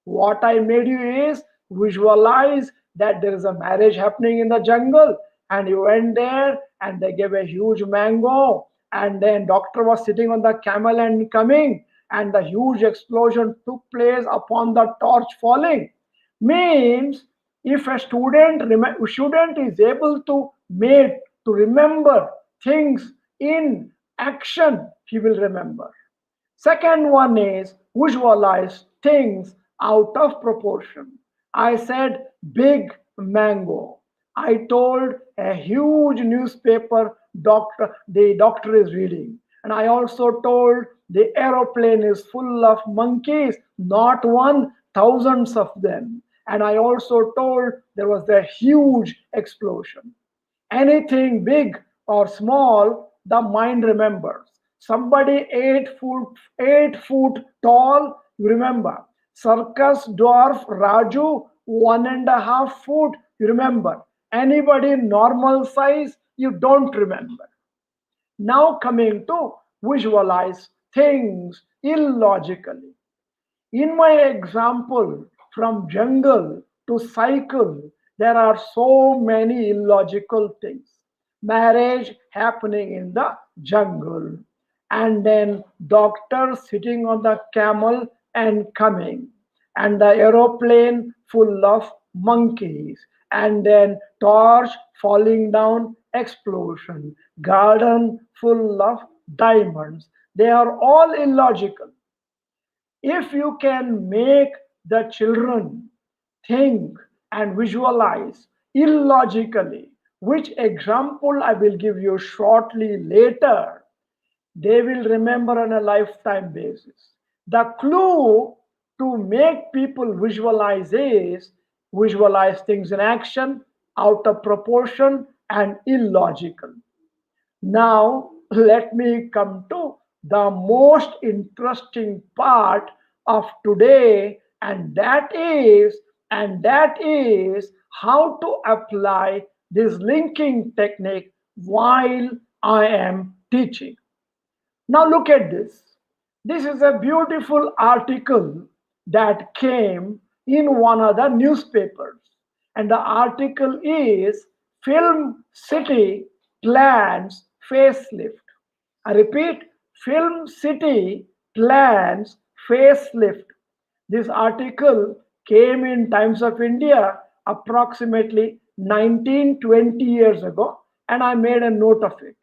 What I made you is visualize that there is a marriage happening in the jungle, and you went there and they gave a huge mango, and then doctor was sitting on the camel and coming, and the huge explosion took place upon the torch falling. Means if a student is able to make to remember things in action, he will remember. Second one is visualize things out of proportion. I said big mango. I told a huge newspaper the doctor is reading. And I also told the aeroplane is full of monkeys, not one, thousands of them. And I also told there was a huge explosion. Anything big or small, the mind remembers. Somebody 8 foot tall, you remember. Circus dwarf Raju, 1.5 foot, you remember. Anybody normal size, you don't remember. Now coming to visualize things illogically. In my example, from jungle to cycle, there are so many illogical things. Marriage happening in the jungle, and then doctor sitting on the camel and coming, and the aeroplane full of monkeys, and then torch falling down, explosion, garden full of diamonds. They are all illogical. If you can make the children think and visualize illogically, which example I will give you shortly later, they will remember on a lifetime basis. The clue to make people visualize is visualize things in action, out of proportion, and illogical. Now, let me come to the most interesting part of today, and that is how to apply this linking technique while I am teaching. Now look at this. This is a beautiful article that came in one of the newspapers. And the article is Film City Plans Facelift. I repeat, Film City plans facelift. This article came in Times of India approximately 19-20 years ago, and I made a note of it.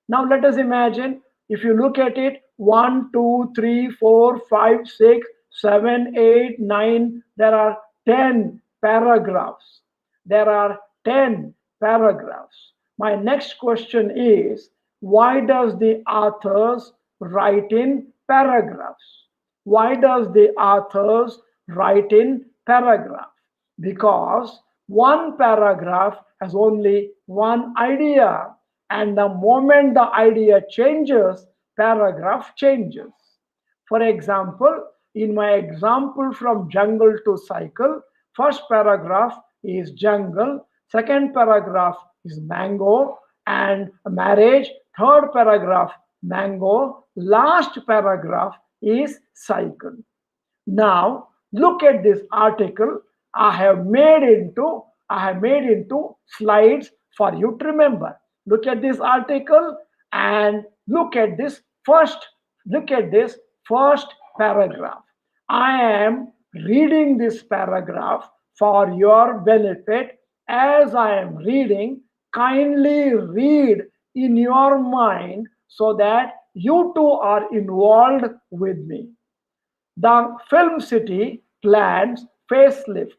Now let us imagine, if you look at it, 1, 2, 3, 4, 5, 6, 7, 8, 9, there are 10 paragraphs. There are 10 paragraphs. My next question is, why does the authors write in paragraphs? Why does the authors write in paragraph? Because one paragraph has only one idea, and the moment the idea changes, paragraph changes. For example, in my example from jungle to cycle, first paragraph is jungle, second paragraph is mango and marriage, third paragraph mango, last paragraph is cycle. Now look at this article. I have made into slides for you to remember. Look at this article and look at this first paragraph. I am reading this paragraph for your benefit. As I am reading, kindly read in your mind so that you too are involved with me. The film city plans facelift.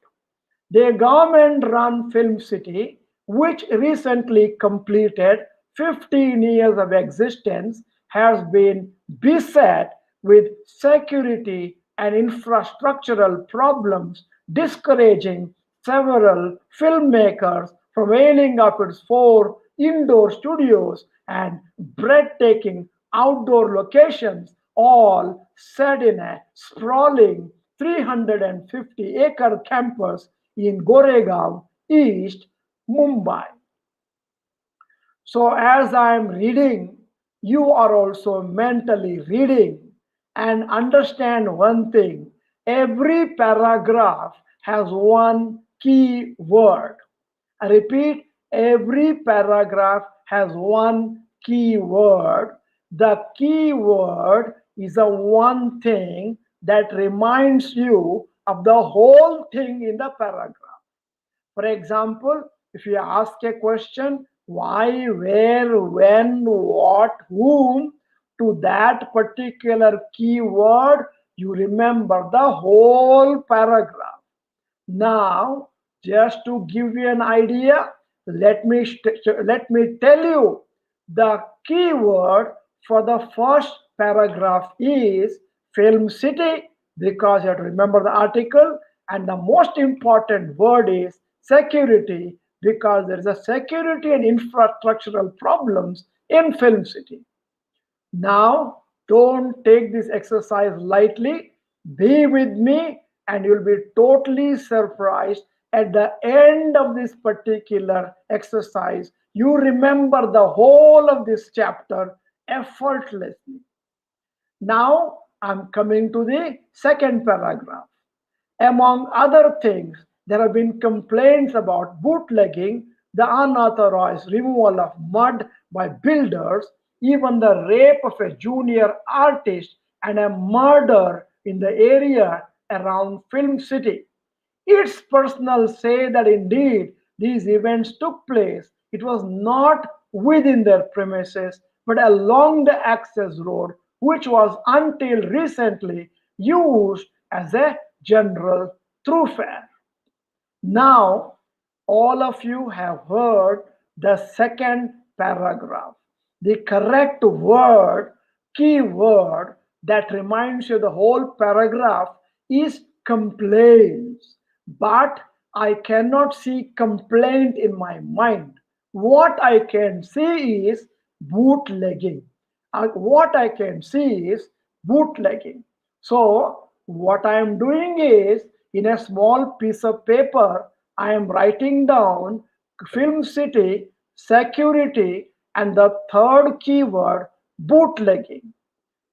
The government-run film city, which recently completed 15 years of existence, has been beset with security and infrastructural problems, discouraging several filmmakers from availing of its 4 indoor studios and breathtaking outdoor locations, all set in a sprawling 350-acre campus in Goregaon, East Mumbai. So, as I am reading, you are also mentally reading, and understand one thing: every paragraph has one key word. I repeat, every paragraph has one key word. The key word is the one thing that reminds you of the whole thing in the paragraph. For example, if you ask a question, why, where, when, what, whom, to that particular keyword, you remember the whole paragraph. Now, just to give you an idea, let me tell you the keyword for the first paragraph is film city, because you have to remember the article, and the most important word is security, because there is a security and infrastructural problems in film city. Now, don't take this exercise lightly. Be with me, and you'll be totally surprised at the end of this particular exercise. You remember the whole of this chapter effortlessly. Now, I'm coming to the second paragraph. Among other things, there have been complaints about bootlegging, the unauthorized removal of mud by builders, even the rape of a junior artist, and a murder in the area around Film City. Its personnel say that indeed these events took place. It was not within their premises, but along the access road, which was until recently used as a general thoroughfare. Now, all of you have heard the second paragraph. The correct word, key word that reminds you the whole paragraph is complaints. But I cannot see complaint in my mind. What I can see is bootlegging. What I can see is bootlegging. So, what I am doing is, in a small piece of paper, I am writing down film city, security, and the third keyword, bootlegging.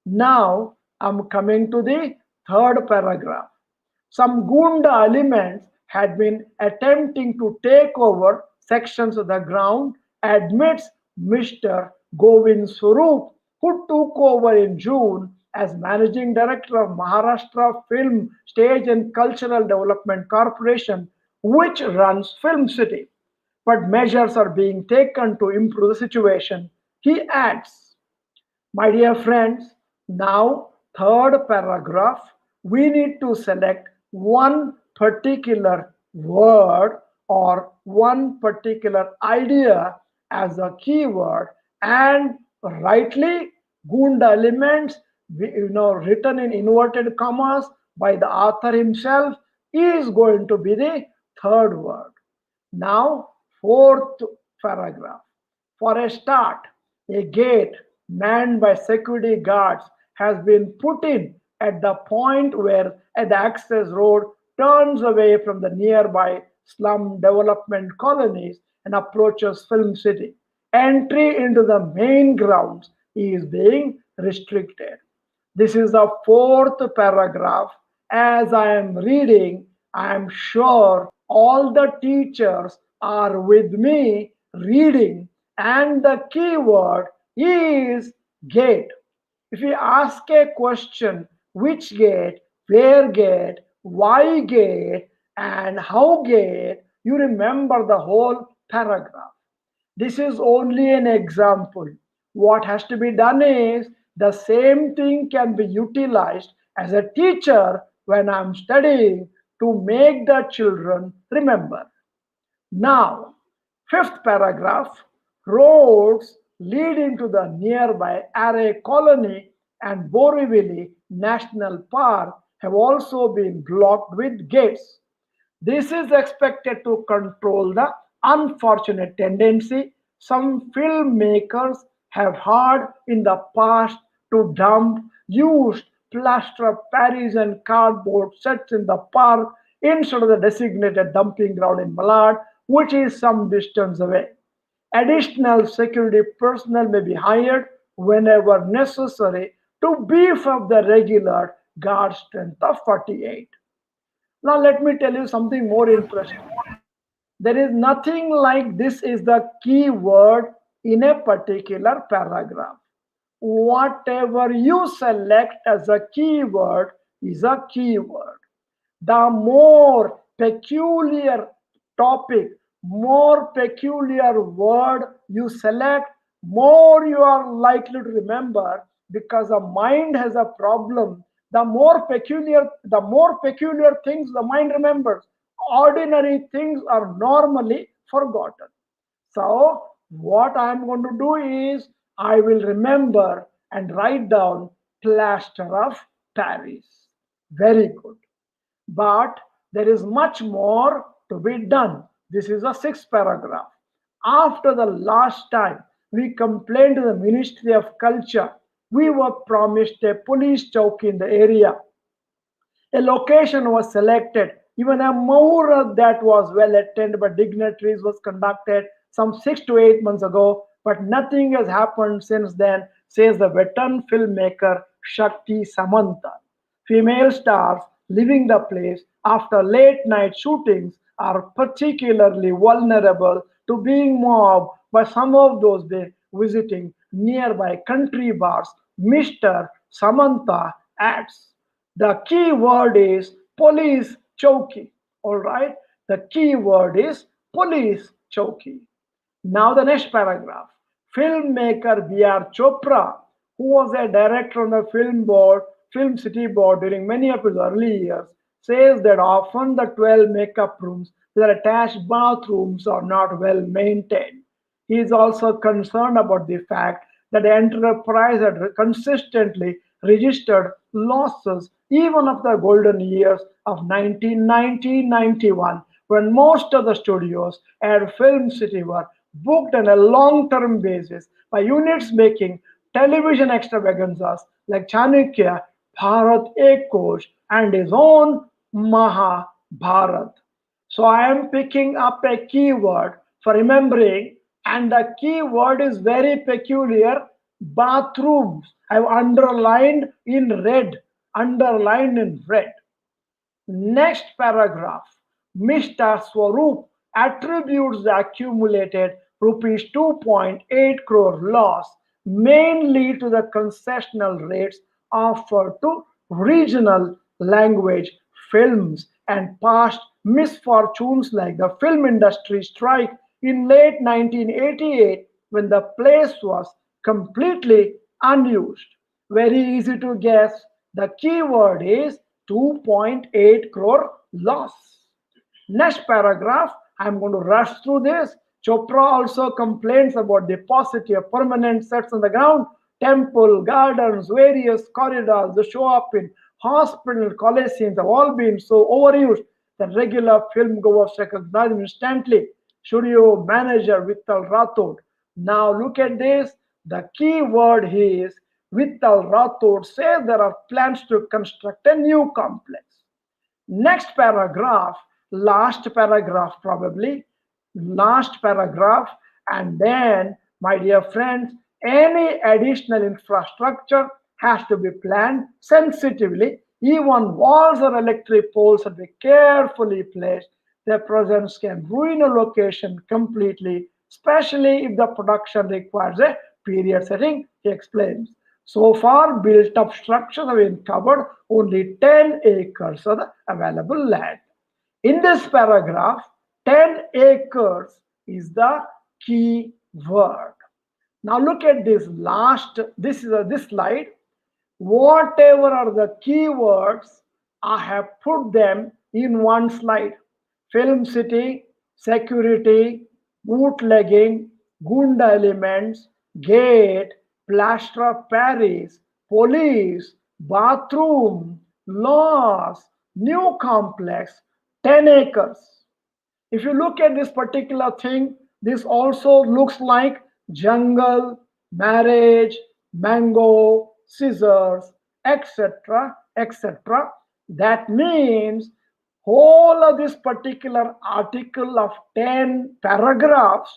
Now I'm coming to the third paragraph. Some Gunda elements had been attempting to take over sections of the ground, admits Mr. Govind Swarup, who took over in June as Managing Director of Maharashtra Film Stage and Cultural Development Corporation, which runs Film City. But measures are being taken to improve the situation. He adds, my dear friends, now third paragraph, we need to select one particular word or one particular idea as a keyword and rightly Gunda elements written in inverted commas by the author himself is going to be the third word. Now, fourth paragraph. For a start, a gate manned by security guards has been put in at the point where the access road turns away from the nearby slum development colonies and approaches Film City. Entry into the main grounds is being restricted. This is the fourth paragraph. As I am reading, I am sure all the teachers are with me reading, and the keyword is gate. If you ask a question, which gate, where gate, why gate, and how gate, you remember the whole paragraph. This is only an example. What has to be done is the same thing can be utilized as a teacher when I'm studying to make the children remember. Now, fifth paragraph, roads leading to the nearby Array Colony and Borivali National Park have also been blocked with gates. This is expected to control the unfortunate tendency some filmmakers have had in the past to dump used plaster of Paris and cardboard sets in the park instead of the designated dumping ground in Malad, which is some distance away. Additional security personnel may be hired whenever necessary to beef up the regular guard strength of 48. Now, let me tell you something more interesting. There is nothing like this is the key word in a particular paragraph. Whatever you select as a keyword is a keyword. The more peculiar topic, more peculiar word you select, more you are likely to remember, because the mind has a problem. The more peculiar things the mind remembers. Ordinary things are normally forgotten. So what I'm going to do is I will remember and write down plaster of Paris. Very good. But there is much more to be done. This is a sixth paragraph. After the last time we complained to the Ministry of Culture, we were promised a police chowk in the area. A location was selected. Even a muhurat that was well attended by dignitaries was conducted some 6 to 8 months ago, but nothing has happened since then, says the veteran filmmaker Shakti Samanta. Female stars leaving the place after late night shootings are particularly vulnerable to being mobbed by some of those visiting nearby country bars, Mr. Samanta adds. The key word is police chowki. All right. The key word is police chowki. Now the next paragraph. Filmmaker B.R. Chopra, who was a director on the Film City Board during many of his early years, says that often the 12 makeup rooms with attached bathrooms are not well maintained. He is also concerned about the fact that the enterprise had consistently registered losses even of the golden years of 1990-91, when most of the studios at Film City were booked on a long-term basis by units making television extravaganzas like Chanakya, Bharat Ekoj, and his own Mahabharat. So I am picking up a keyword for remembering, and the keyword is very peculiar. Bathrooms. I've underlined in red. Underlined in red. Next paragraph. Mr. Swaroop attributes the accumulated rupees 2.8 crore loss mainly to the concessional rates offered to regional language films, and past misfortunes like the film industry strike in late 1988 when the place was completely unused. Very easy to guess. The keyword is 2.8 crore loss. Next paragraph, I'm going to rush through this. Chopra also complains about the paucity of permanent sets on the ground. Temple, gardens, various corridors that show up in hospital, college scenes have all been so overused that regular film goers recognize them instantly. Studio manager Vittal Rathod. Now look at this. The key word is Vittal Rathod says there are plans to construct a new complex. Next paragraph, last paragraph probably, last paragraph, and then, my dear friends, any additional infrastructure has to be planned sensitively. Even walls or electric poles should be carefully placed. Their presence can ruin a location completely, especially if the production requires a period setting, he explains. So far, built up structures have been covered only 10 acres of the available land. In this paragraph, 10 acres is the key word. Now look at this last, this slide. Whatever are the keywords, I have put them in one slide. Film city, security, bootlegging, gunda elements, gate, plaster of Paris, police, bathroom, laws, new complex, 10 acres. If you look at this particular thing, this also looks like jungle, marriage, mango, scissors, etc., etc. That means whole of this particular article of 10 paragraphs,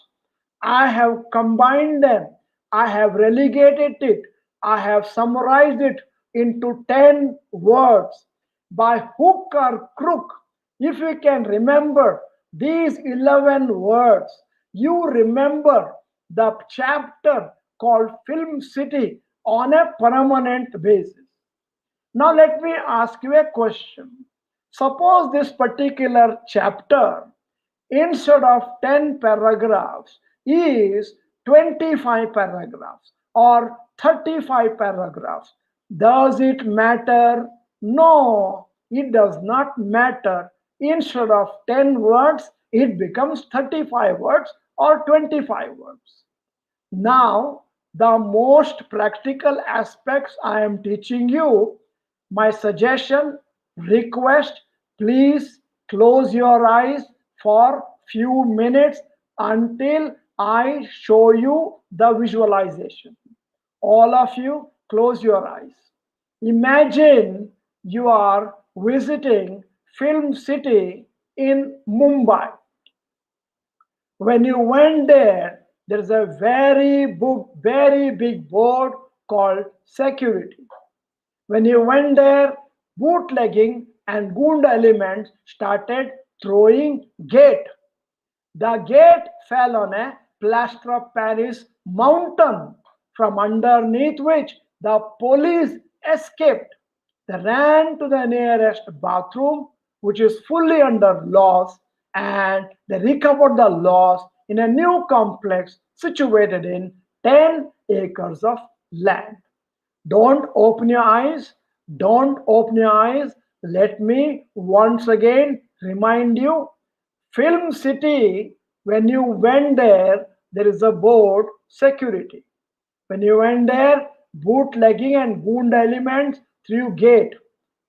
I have combined them, I have relegated it, I have summarized it into 10 words. By hook or crook, if you can remember these 11 words, you remember the chapter called Film City on a permanent basis. Now let me ask you a question. Suppose this particular chapter, instead of 10 paragraphs, is 25 paragraphs or 35 paragraphs. Does it matter? No, it does not matter. Instead of 10 words, it becomes 35 words or 25 words. Now, the most practical aspects I am teaching you, my suggestion, request, please close your eyes for few minutes until I show you the visualization. All of you, close your eyes. Imagine you are visiting Film City in Mumbai. When you went there is a very big board called security. When you went there, bootlegging and gunda elements started throwing gate. The gate fell on a plaster of Paris mountain from underneath which the police escaped. They ran to the nearest bathroom, which is fully under laws, and they recovered the laws in a new complex situated in 10 acres of land. Don't open your eyes. Don't open your eyes. Let me once again remind you, Film City, when you went there is a board security. When you went there, bootlegging and gunda elements threw gate.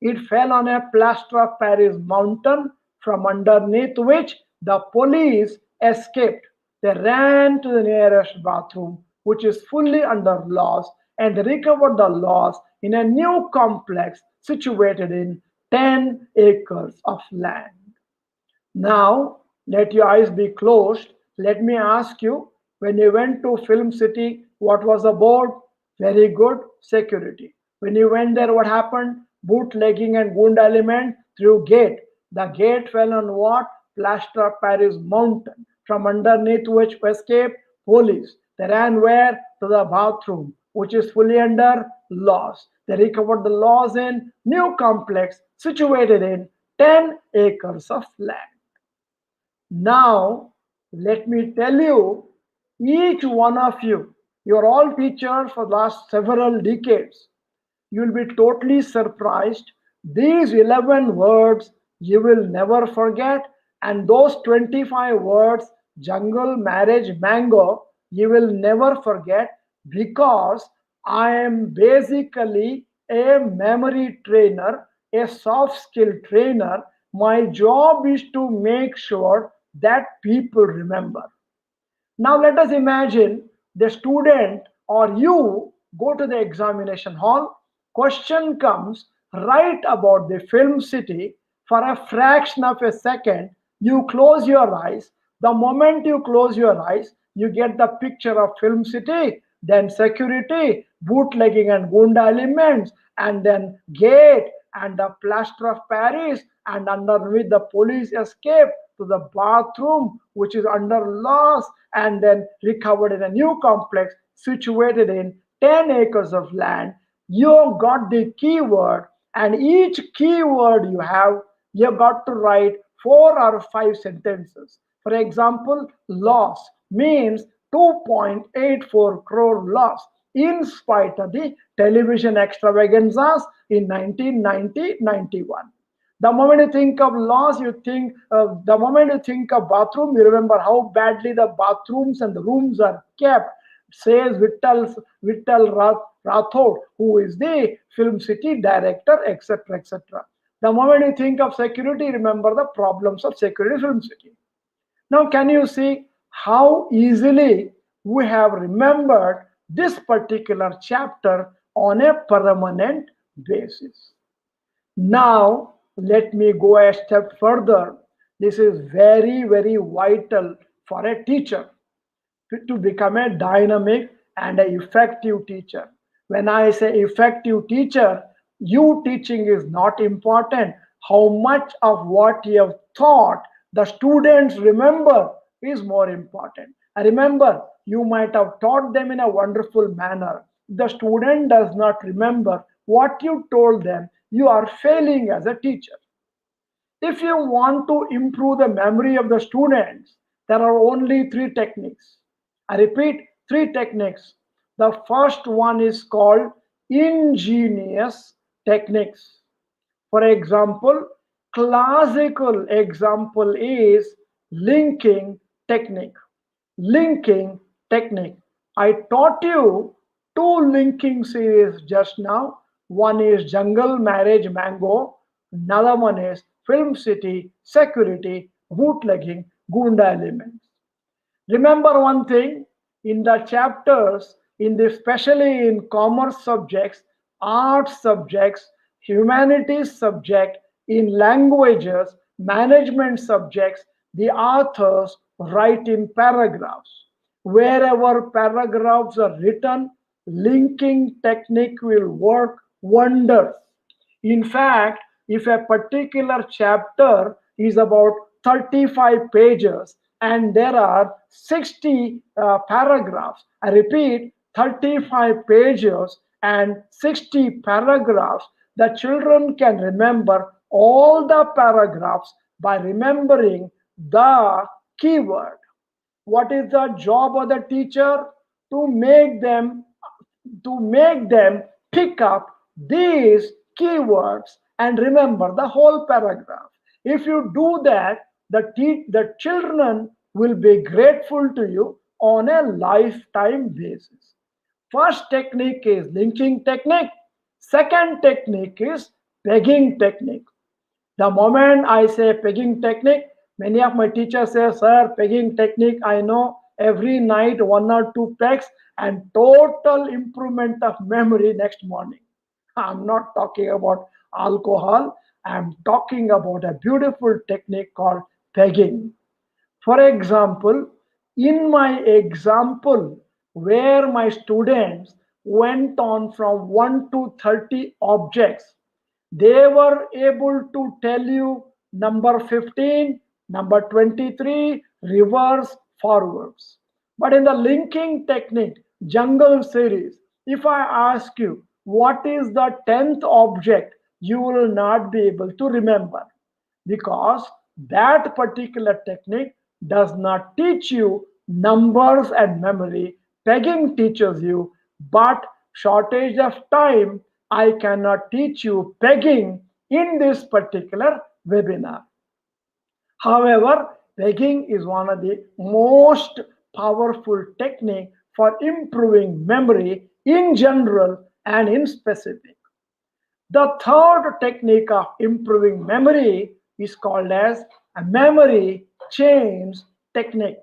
It fell on a plaster of Paris mountain from underneath which the police escaped. They ran to the nearest bathroom, which is fully under laws, and they recovered the laws in a new complex situated in 10 acres of land. Now, let your eyes be closed. Let me ask you, when you went to Film City, what was the board? Very good, security. When you went there, what happened? Bootlegging and gunda element through gate. The gate fell on what? Plaster of Paris mountain, from underneath which escaped police. They ran where? To the bathroom, which is fully under laws. They recovered the loss in new complex situated in 10 acres of land. Now, let me tell you, each one of you, you're all teachers for the last several decades. You'll be totally surprised. These 11 words you will never forget, and those 25 words, jungle, marriage, mango, you will never forget because I am basically a memory trainer, a soft skill trainer. My job is to make sure that people remember. Now let us imagine the student or you go to the examination hall. Question comes right about the film city. For a fraction of a second, you close your eyes. The moment you close your eyes, you get the picture of film city, then security, bootlegging and gunda elements, and then gate and the plaster of Paris, and underneath the police escape to the bathroom, which is under loss, and then recovered in a new complex situated in 10 acres of land. You got the keyword, and each keyword you got to write 4 or 5 sentences. For example, loss means 2.84 crore loss in spite of the television extravaganzas in 1990-91. The moment you think of loss, the moment you think of bathroom, you remember how badly the bathrooms and the rooms are kept, says Vittal Rathod, who is the film city director, etc. etc. The moment you think of security, remember the problems of security film city. Now, can you see how easily we have remembered this particular chapter on a permanent basis? Now, let me go a step further. This is very, very vital for a teacher to become a dynamic and an effective teacher. When I say effective teacher, you teaching is not important. How much of what you have taught the students remember is more important. And remember, you might have taught them in a wonderful manner. The student does not remember what you told them. You are failing as a teacher. If you want to improve the memory of the students, there are only 3 techniques. I repeat, 3 techniques. The first one is called ingenious techniques. For example, classical example is linking technique. Linking technique. I taught you 2 linking series just now. One is jungle, marriage, mango. Another one is film city, security, bootlegging, gunda elements. Remember one thing, in the chapters, especially in commerce subjects, arts subjects, humanities subject, in languages, management subjects, the authors write in paragraphs. Wherever paragraphs are written, linking technique will work wonders. In fact, if a particular chapter is about 35 pages and there are 60 paragraphs, I repeat, 35 pages and 60 paragraphs, the children can remember all the paragraphs by remembering the keyword. What is the job of the teacher? To make them pick up these keywords and remember the whole paragraph. If you do that, the children will be grateful to you on a lifetime basis. First technique is linking technique. Second technique is pegging technique. The moment I say pegging technique, many of my teachers say, sir, pegging technique, I know every night 1 or 2 pegs and total improvement of memory next morning. I'm not talking about alcohol. I'm talking about a beautiful technique called pegging. For example, in my example, where my students went on from 1 to 30 objects, they were able to tell you number 15, number 23, reverse, forwards. But in the linking technique, jungle series, if I ask you what is the 10th object, you will not be able to remember, because that particular technique does not teach you numbers and memory. Pegging teaches you, but shortage of time, I cannot teach you pegging in this particular webinar. However, pegging is one of the most powerful technique for improving memory in general and in specific. The third technique of improving memory is called as a memory change technique.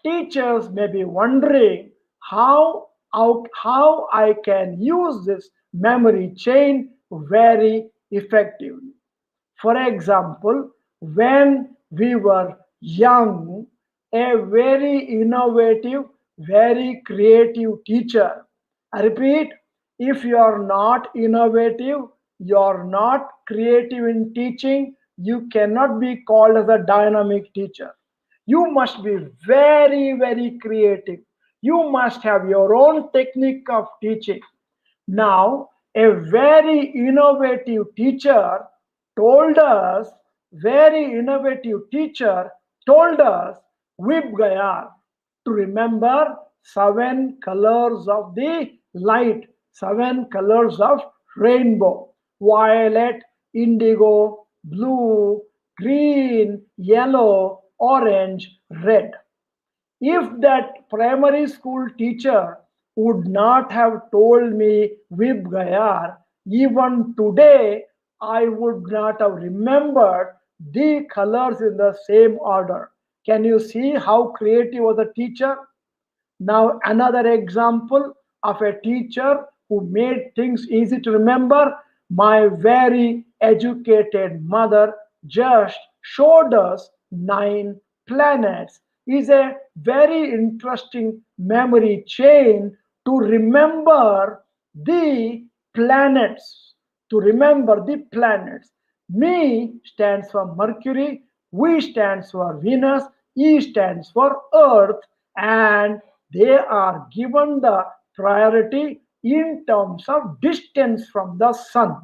Teachers may be wondering how I can use this memory chain very effectively. For example, when we were young, a very innovative, very creative teacher. I repeat, if you are not innovative, you are not creative in teaching, you cannot be called as a dynamic teacher. You must be very, very creative. You must have your own technique of teaching. Now, a very innovative teacher told us, very innovative teacher told us, Vib Gaya, to remember 7 colors of the light, 7 colors of rainbow: violet, indigo, blue, green, yellow, orange, red. If that primary school teacher would not have told me Vib Gayar, even today I would not have remembered the colors in the same order. Can you see how creative was the teacher? Now, another example of a teacher who made things easy to remember, my very educated mother just showed us 9 planets. Is a very interesting memory chain to remember the planets. To remember the planets. Me stands for Mercury, V stands for Venus, E stands for Earth, and they are given the priority in terms of distance from the sun.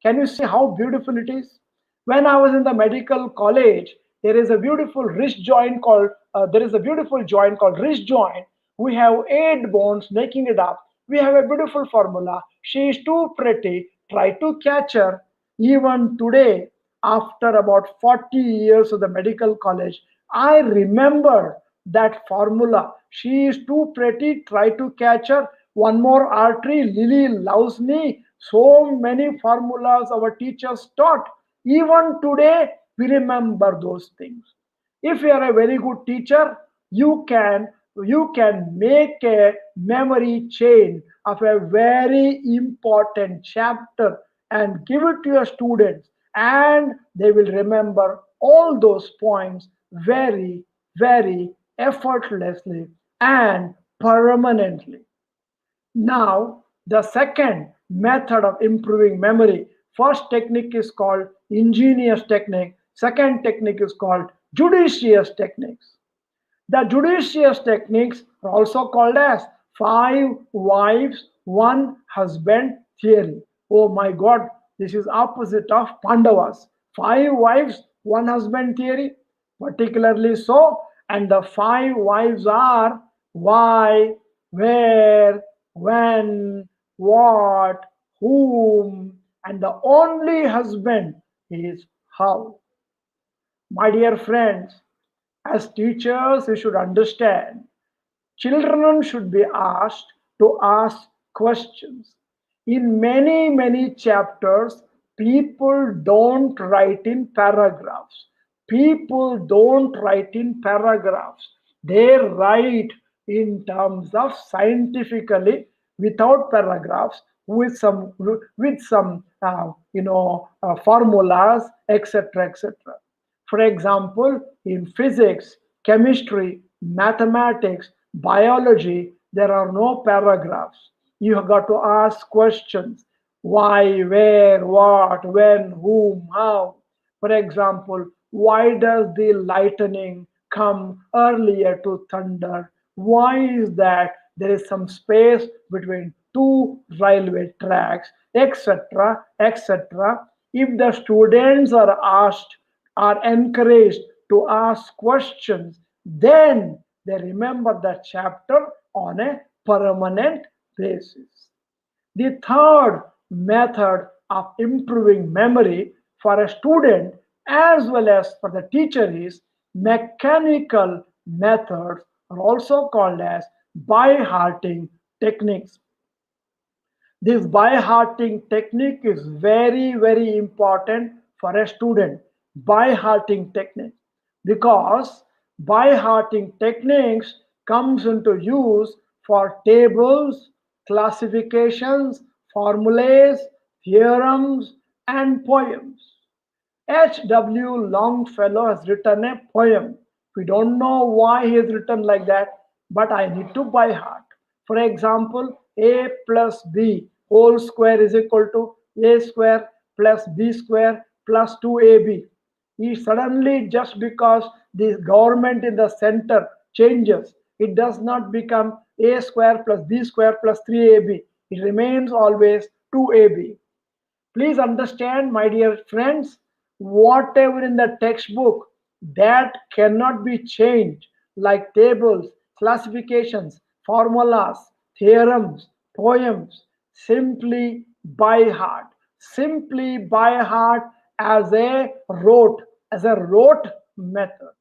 Can you see how beautiful it is? When I was in the medical college, there is a beautiful wrist joint called wrist joint. We have 8 bones making it up. We have a beautiful formula. She is too pretty. Try to catch her. Even today, after about 40 years of the medical college, I remember that formula. She is too pretty. Try to catch her. One more artery. Lily loves me. So many formulas our teachers taught. Even today, we remember those things. If you are a very good teacher, you can make a memory chain of a very important chapter and give it to your students, and they will remember all those points very, very effortlessly and permanently. Now, the second method of improving memory, first technique is called ingenious technique, second technique is called judicious techniques. The judicious techniques are also called as 5 wives, 1 husband theory. Oh my God, this is opposite of Pandavas. 5 wives, 1 husband theory, particularly so, and the 5 wives are why, where, when, what, whom, and the only husband is how. My dear friends, as teachers, you should understand children should be asked to ask questions. In many, many chapters, people don't write in paragraphs. People don't write in paragraphs. They write in terms of scientifically without paragraphs with some formulas, etc., etc. For example, in physics, chemistry, mathematics, biology, there are no paragraphs. You have got to ask questions: why, where, what, when, whom, how. For example, why does the lightning come earlier to thunder? Why is that? There is some space between two railway tracks, etc., etc. If the students are encouraged to ask questions, then they remember the chapter on a permanent basis. The third method of improving memory for a student as well as for the teacher is mechanical methods, are also called as by-hearting techniques. This by-hearting technique is very, very important for a student. By-hearting technique, because by-hearting techniques comes into use for tables, classifications, formulas, theorems, and poems. H.W. Longfellow has written a poem. We don't know why he has written like that, but I need to by heart. For example, a plus b whole square is equal to a square plus b square plus 2ab. He suddenly, just because the government in the center changes, it does not become a square plus b square plus 3ab. It remains always 2ab. Please understand, my dear friends, whatever in the textbook that cannot be changed, like tables, classifications, formulas, theorems, poems, simply by heart. Simply by heart as a rote method.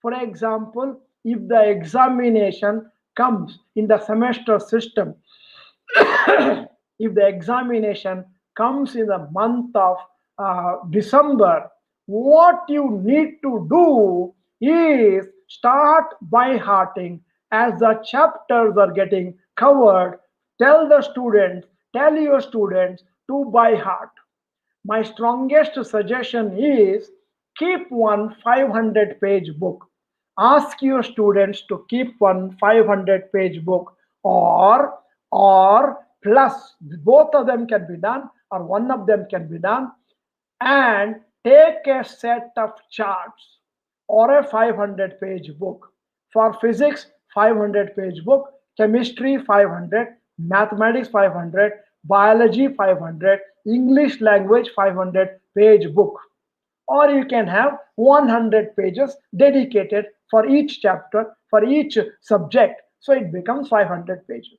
For example, if the examination comes in the semester system, if the examination comes in the month of December, what you need to do is start by hearting as the chapters are getting covered. Tell your students to by heart. My strongest suggestion is keep one 500-page book. Ask your students to keep one 500-page book, or plus both of them can be done or one of them can be done, and take a set of charts or a 500-page book. For physics, 500-page book, chemistry 500, mathematics 500, biology 500, English language 500-page book. Or you can have 100 pages dedicated for each chapter, for each subject. So it becomes 500 pages.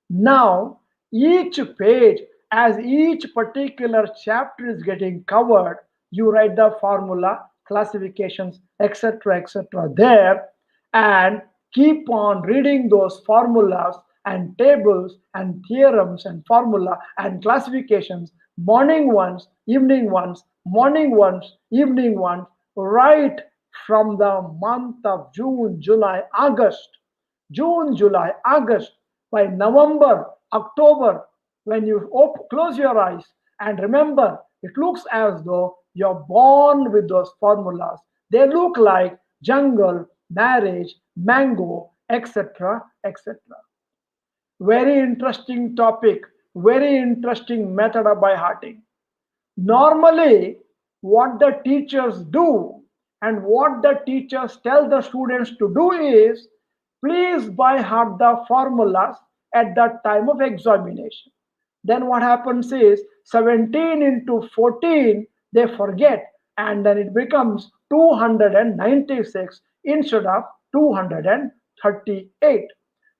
Now, each page, as each particular chapter is getting covered, you write the formula, classifications, etc., etc. there, and keep on reading those formulas and tables and theorems and formula and classifications, morning ones, evening ones, morning ones, evening ones, right from the month of June, July, August. June, July, August. By November, October, when you close your eyes and remember, it looks as though you're born with those formulas. They look like jungle, marriage, mango, etc., etc. Very interesting topic, very interesting method of by hearting. Normally, what the teachers do and what the teachers tell the students to do is please by heart the formulas at the time of examination. Then what happens is 17 into 14 they forget, and then it becomes 296 instead of 238.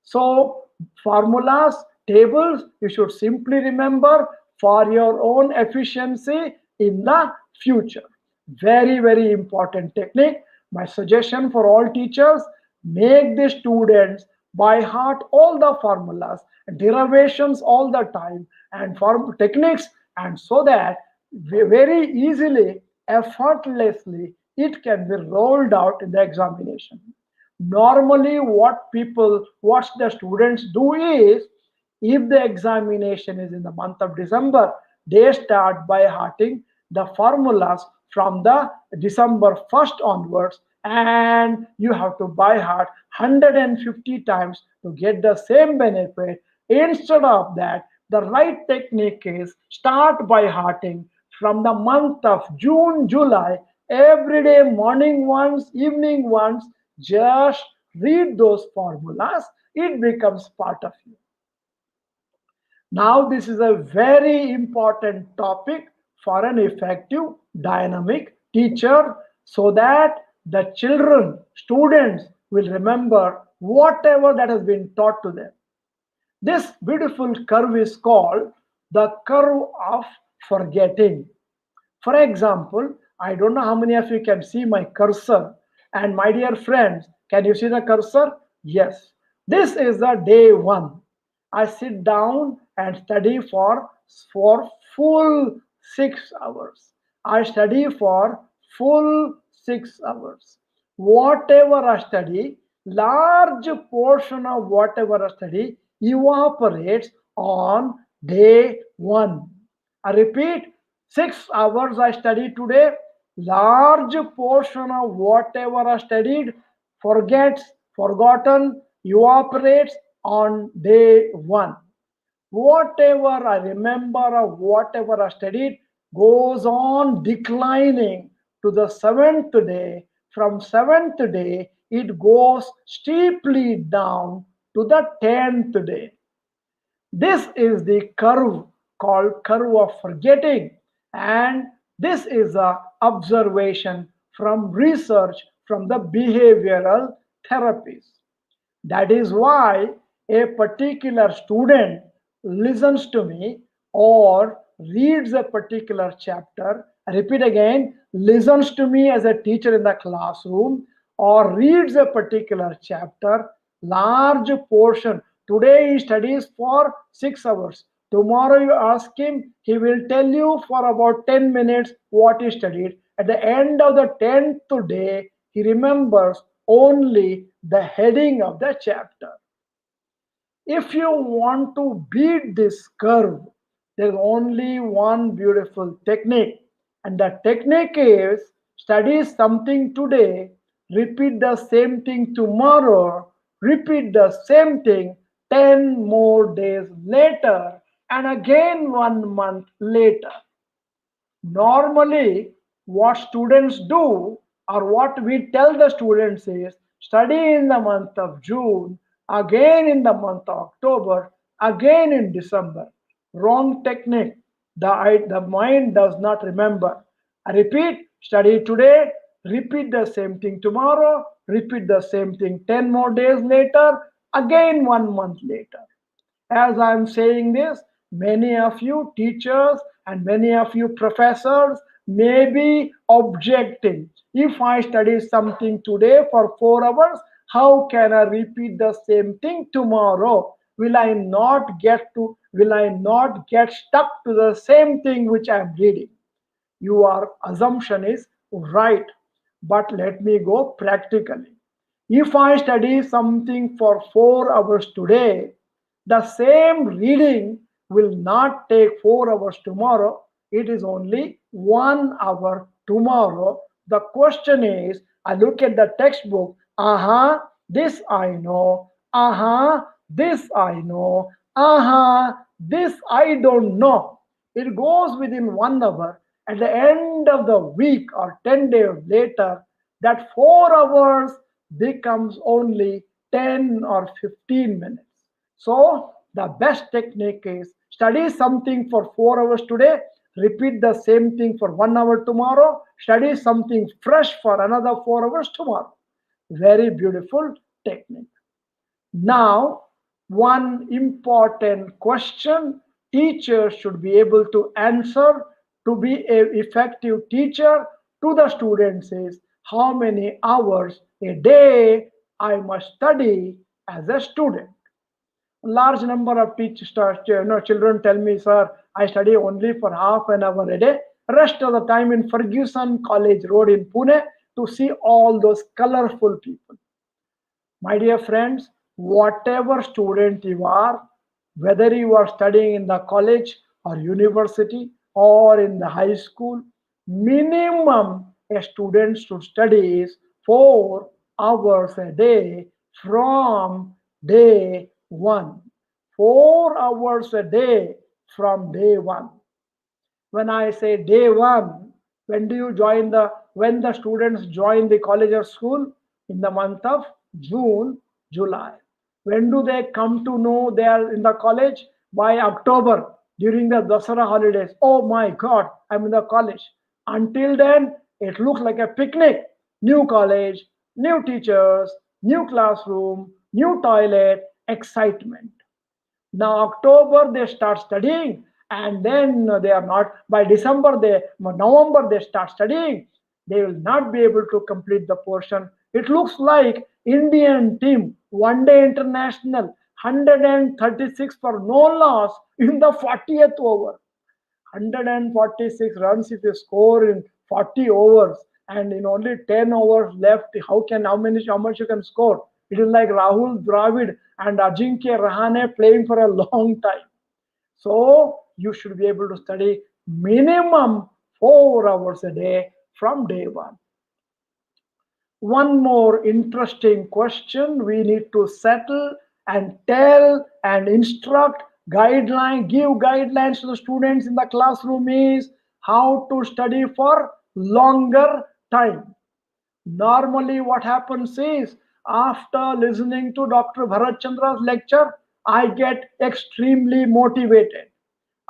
So formulas, tables, you should simply remember for your own efficiency in the future. Very, very important technique. My suggestion for all teachers, make the students by heart all the formulas, derivations all the time, and form techniques, and so that very easily, effortlessly, it can be rolled out in the examination. Normally, what the students do is, if the examination is in the month of December, they start by hearting the formulas from the December 1st onwards, and you have to by heart 150 times to get the same benefit. Instead of that, the right technique is start by hearting from the month of June, July, every day, morning once, evening once, just read those formulas. It becomes part of you. Now, this is a very important topic for an effective dynamic teacher so that the children, students will remember whatever that has been taught to them. This beautiful curve is called the curve of forgetting. For example, I don't know how many of you can see my cursor. And my dear friends, can you see the cursor? Yes. This is the day one. I sit down and study for full 6 hours. I study for full 6 hours. Whatever I study, large portion of whatever I study evaporates on day one. I repeat, 6 hours I studied today, large portion of whatever I studied forgotten, evaporates on day one. Whatever I remember or whatever I studied goes on declining to the seventh day. From seventh day, it goes steeply down to the 10th day. This is the curve called curve of forgetting, and this is a observation from research from the behavioral therapies. That is why a particular student listens to me or reads a particular chapter. I repeat again, listens to me as a teacher in the classroom or reads a particular chapter, large portion. Today he studies for 6 hours. Tomorrow you ask him, he will tell you for about 10 minutes what he studied. At the end of the 10th day, he remembers only the heading of the chapter. If you want to beat this curve, there's only one beautiful technique, and the technique is study something today, repeat the same thing tomorrow, repeat the same thing 10 more days later, and again 1 month later. Normally, what students do or what we tell the students is study in the month of June, again in the month of October, again in December. Wrong technique. The mind does not remember. I repeat, study today, repeat the same thing tomorrow, repeat the same thing 10 more days later, again 1 month later. As I'm saying this, many of you teachers and many of you professors may be objecting. If I study something today for 4 hours, how can I repeat the same thing tomorrow? Will I not get stuck to the same thing which I'm reading? Your assumption is right, but let me go practically. If I study something for 4 hours today, the same reading will not take 4 hours tomorrow. It is only 1 hour tomorrow. The question is, I look at the textbook, this I know, this I know, this I don't know. It goes within 1 hour. At the end of the week or 10 days later, that 4 hours becomes only 10 or 15 minutes. So the best technique is study something for 4 hours today, repeat the same thing for 1 hour tomorrow, study something fresh for another 4 hours tomorrow. Very beautiful technique. Now, one important question teachers should be able to answer to be an effective teacher to the students is how many hours a day I must study as a student. Large number of children tell me, sir, I study only for half an hour a day. Rest of the time in Ferguson College Road in Pune to see all those colorful people. My dear friends, whatever student you are, whether you are studying in the college or university or in the high school, minimum a student should study is 4 hours a day from day one. 4 hours a day from day one. When I say day one, when the students join the college or school? In the month of June, July. When do they come to know they are in the college? By October, during the Dasara holidays, oh my God, I'm in the college. Until then, it looks like a picnic. New college, new teachers, new classroom, new toilet, excitement. Now October they start studying, and then they are not. By December, they November they start studying. They will not be able to complete the portion. It looks like Indian team one day international 136 for no loss in the 40th over. 146 runs if you score in 40 overs, and in only 10 overs left, how much you can score? It is like Rahul Dravid and Ajinkya Rahane playing for a long time. So you should be able to study minimum 4 hours a day from day one. One more interesting question we need to settle and tell and instruct give guidelines to the students in the classroom is how to study for longer time. Normally what happens is, after listening to Dr. Bharat Chandra's lecture, I get extremely motivated.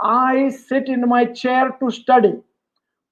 I sit in my chair to study.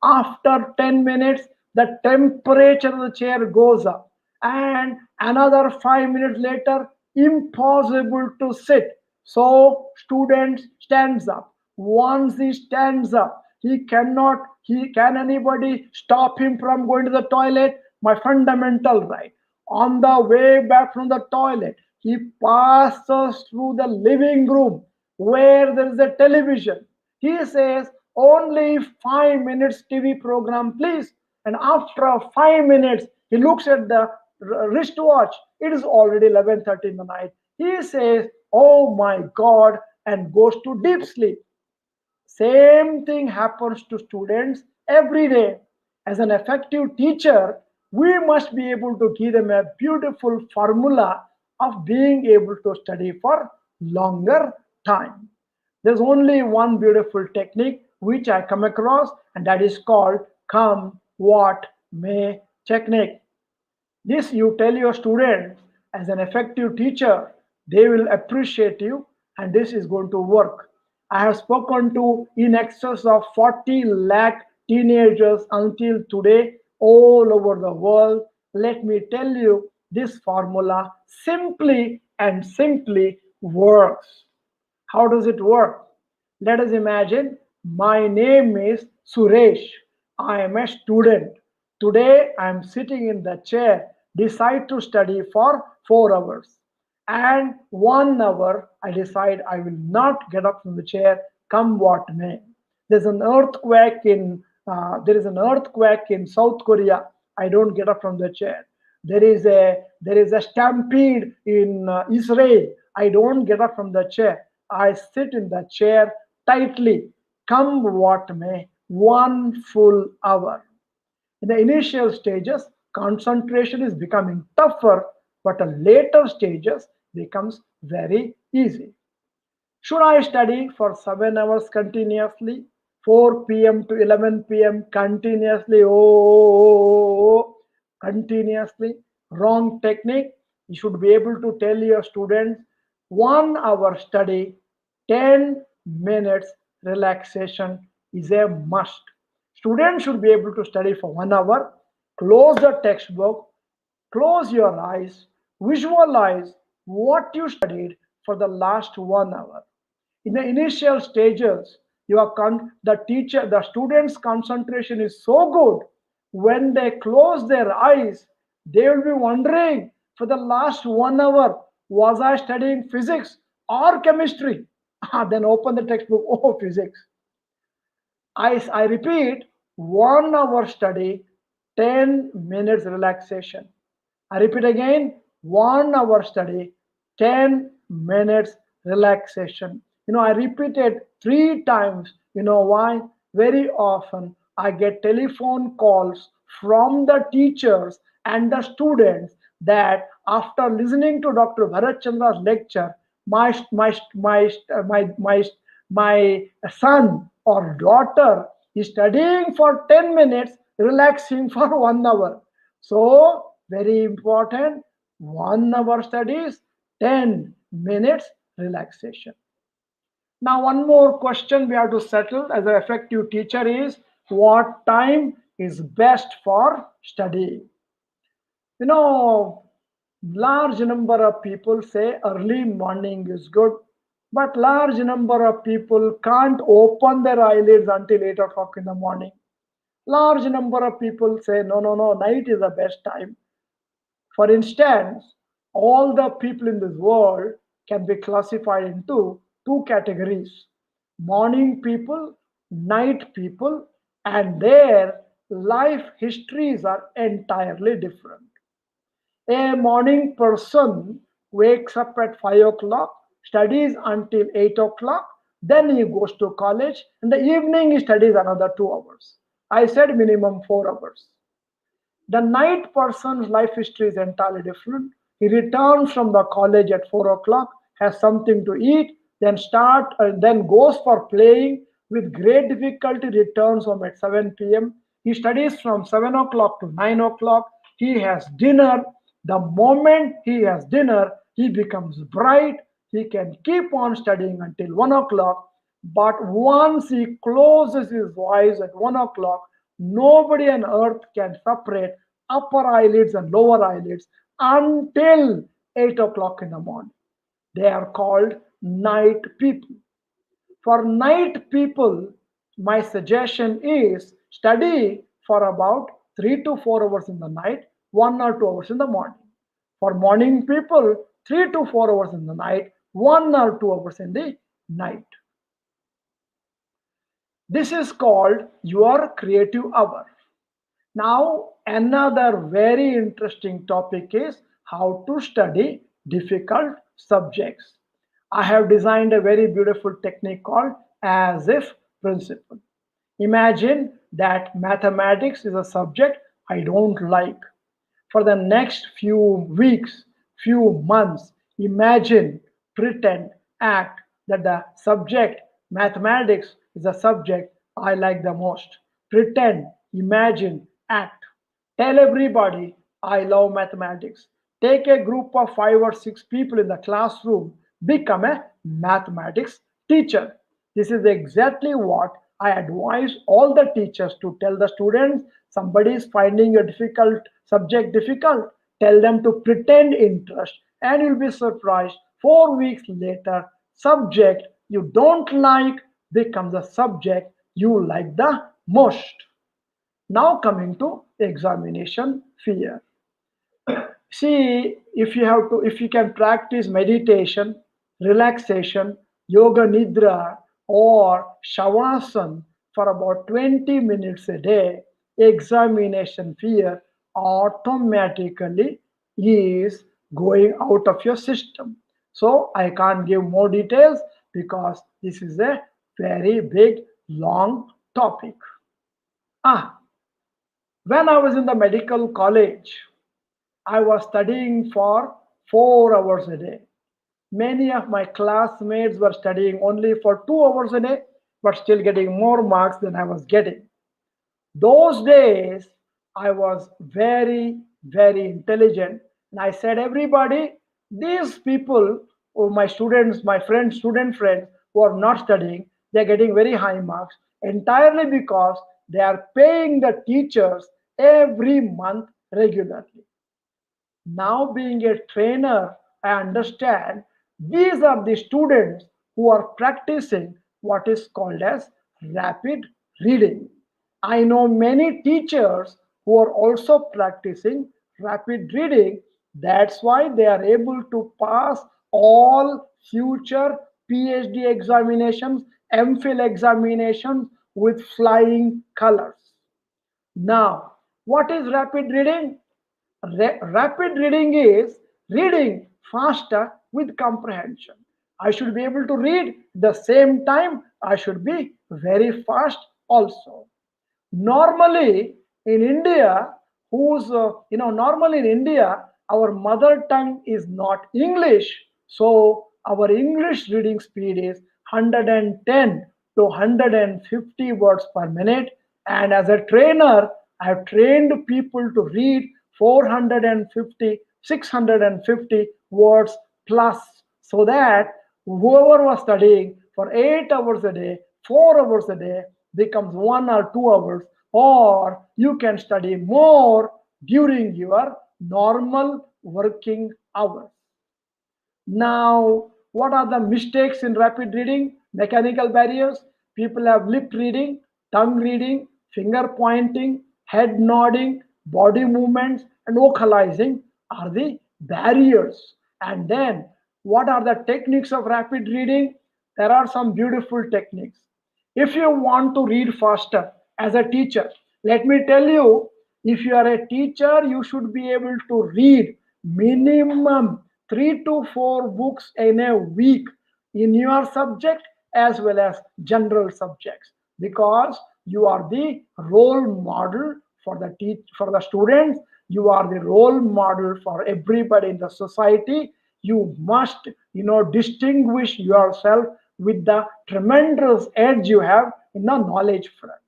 After 10 minutes, the temperature of the chair goes up, and another 5 minutes later, impossible to sit. So student stands up. Once he stands up, he can anybody stop him from going to the toilet? My fundamental right. On the way back from the toilet, he passes through the living room where there is a television. He says, only 5 minutes TV program, please. And after 5 minutes, he looks at the wristwatch. It is already 11:30 in the night. He says, oh my God, and goes to deep sleep. Same thing happens to students every day. As an effective teacher, we must be able to give them a beautiful formula of being able to study for longer time. There's only one beautiful technique which I come across, and that is called come what may technique. This you tell your students as an effective teacher, they will appreciate you, and this is going to work. I have spoken to in excess of 40 lakh teenagers until today all over the world. Let me tell you, this formula simply works. How does it work? Let us imagine my name is Suresh. I am a student. Today I am sitting in the chair, decide to study for 4 hours. And 1 hour I decide I will not get up from the chair, come what may. There's an earthquake in South Korea. I don't get up from the chair. There is a stampede in Israel. I don't get up from the chair. I sit in the chair tightly, come what may, 1 full hour. In the initial stages, concentration is becoming tougher, but at later stages becomes very easy. Should I study for 7 hours continuously, 4 p.m. to 11 p.m. continuously? Oh, continuously. Wrong technique. You should be able to tell your students 1 hour study, 10 minutes relaxation is a must. Students should be able to study for 1 hour, close the textbook, close your eyes, visualize what you studied for the last 1 hour. In the initial stages, the students' concentration is so good. When they close their eyes, they will be wondering, for the last 1 hour, was I studying physics or chemistry? Then open the textbook, oh, physics. I repeat, 1 hour study, 10 minutes relaxation. I repeat again, 1 hour study, 10 minutes relaxation. I repeated 3 times. You know why? Very often I get telephone calls from the teachers and the students that after listening to Dr. Bharat Chandra's lecture, my my my my my, my son or daughter is studying for 10 minutes, relaxing for 1 hour. So very important, 1 hour studies, 10 minutes relaxation. Now, one more question we have to settle as an effective teacher is, what time is best for study? You know, large number of people say early morning is good, but large number of people can't open their eyelids until 8 o'clock in the morning. Large number of people say, no, no, no, night is the best time. For instance, all the people in this world can be classified into two categories: morning people, night people, and their life histories are entirely different. A morning person wakes up at 5 o'clock, studies until 8 o'clock, then he goes to college. In the evening, he studies another 2 hours. I said minimum 4 hours. The night person's life history is entirely different. He returns from the college at 4 o'clock, has something to eat, then goes for playing. With great difficulty, returns home at 7 p.m. He studies from 7 o'clock to 9 o'clock. He has dinner. The moment he has dinner, he becomes bright. He can keep on studying until 1 o'clock. But once he closes his eyes at 1 o'clock, nobody on earth can separate upper eyelids and lower eyelids until 8 o'clock in the morning. They are called night people. For night people, my suggestion is study for about 3 to 4 hours in the night, 1 or 2 hours in the morning. For morning people, 3 to 4 hours in the night, 1 or 2 hours in the night. This is called your creative hour. Now, another very interesting topic is how to study difficult subjects. I have designed a very beautiful technique called as if principle. Imagine that mathematics is a subject I don't like. For the next few weeks, few months, imagine, pretend, act that the subject mathematics is a subject I like the most. Pretend, imagine, act. Tell everybody I love mathematics. Take a group of 5 or 6 people in the classroom, become a mathematics teacher. This is exactly what I advise all the teachers to tell the students. Somebody is finding a difficult subject difficult. Tell them to pretend interest, and you'll be surprised. 4 weeks later, subject you don't like becomes a subject you like the most. Now coming to examination fear. See, if you can practice meditation, relaxation, yoga nidra, or shavasana for about 20 minutes a day, examination fear automatically is going out of your system. So I can't give more details because this is a very big long topic. Ah, when I was in the medical college, I was studying for 4 hours a day. Many of my classmates were studying only for 2 hours a day, but still getting more marks than I was getting. Those days, I was very, very intelligent. And I said, everybody, these people, or my students, my friends, student friends who are not studying, they're getting very high marks entirely because they are paying the teachers every month regularly. Now, being a trainer, I understand these are the students who are practicing what is called as rapid reading. I know many teachers who are also practicing rapid reading. That's why they are able to pass all future PhD examinations, MPhil examinations with flying colors. Now, what is rapid reading? Rapid reading is reading faster with comprehension. I should be able to read the same time. I should be very fast also. Normally in India, normally in India, our mother tongue is not English. So our English reading speed is 110 to 150 words per minute. And as a trainer, I have trained people to read 450, 650 words plus, so that whoever was studying for 8 hours a day, 4 hours a day becomes 1 or 2 hours, or you can study more during your normal working hours. Now, what are the mistakes in rapid reading? Mechanical barriers. People have lip reading, tongue reading, finger pointing, head nodding, body movements, and vocalizing are the barriers. And then, what are the techniques of rapid reading? There are some beautiful techniques. If you want to read faster as a teacher, let me tell you, if you are a teacher, you should be able to read minimum 3 to 4 books in a week in your subject as well as general subjects, because you are the role model for the students. You are the role model for everybody in the society. You must distinguish yourself with the tremendous edge you have in the knowledge front.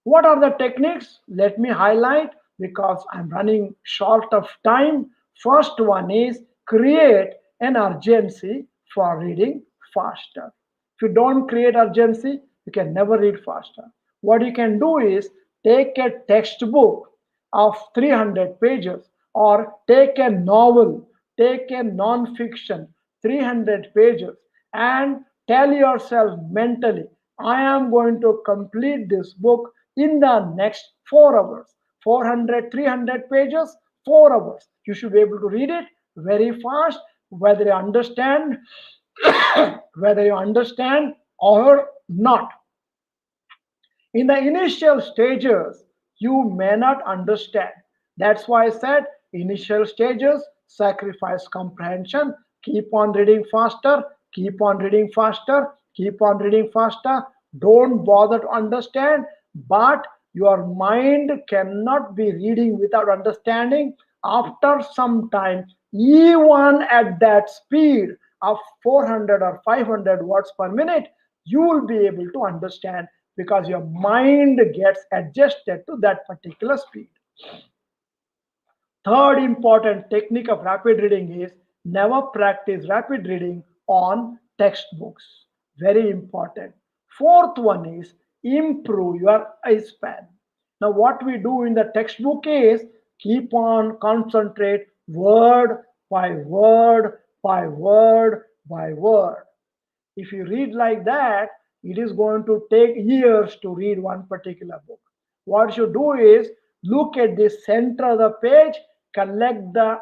What are the techniques? Let me highlight because I'm running short of time. First one is create an urgency for reading faster. If you don't create urgency, you can never read faster. What you can do is take a textbook of 300 pages, or take a novel, take a non-fiction 300 pages, and tell yourself mentally, I am going to complete this book in the next 4 hours. 400, 300 pages, 4 hours. You should be able to read it very fast, whether you understand, whether you understand or not. In the initial stages, you may not understand. That's why I said initial stages sacrifice comprehension. Keep on reading faster, keep on reading faster, keep on reading faster. Don't bother to understand, but your mind cannot be reading without understanding. After some time, even at that speed of 400 or 500 words per minute, you will be able to understand because your mind gets adjusted to that particular speed. Third important technique of rapid reading is never practice rapid reading on textbooks. Very important. Fourth one is improve your eye span. Now, what we do in the textbook is keep on concentrate word by word by word by word. If you read like that, it is going to take years to read one particular book. What you do is look at the center of the page, collect the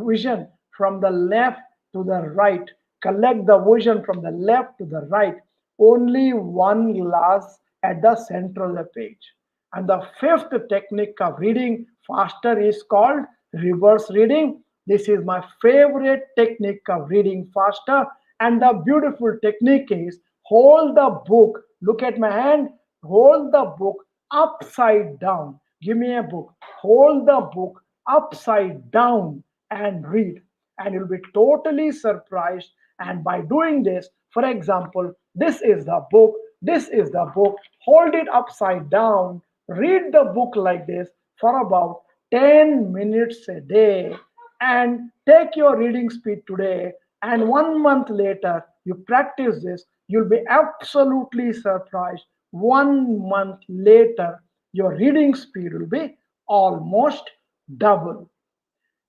vision from the left to the right, collect the vision from the left to the right, only one glass at the center of the page. And the fifth technique of reading faster is called reverse reading. This is my favorite technique of reading faster. And the beautiful technique is hold the book, look at my hand, hold the book upside down. Give me a book. Hold the book upside down and read. And you'll be totally surprised. And by doing this, for example, this is the book, this is the book, hold it upside down, read the book like this for about 10 minutes a day, and take your reading speed today, and 1 month later you practice this, you'll be absolutely surprised. 1 month later your reading speed will be almost double.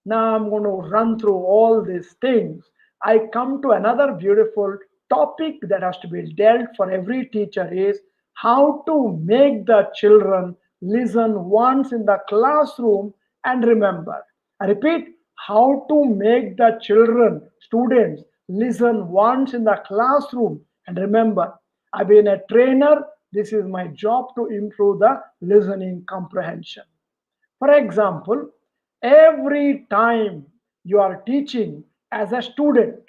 Now I'm going to run through all these things. I come to another beautiful topic that has to be dealt for every teacher is how to make the children listen once in the classroom and remember. I repeat, how to make the children, students, listen once in the classroom and remember. I've been a trainer. This is my job to improve the listening comprehension. For example, every time you are teaching as a student,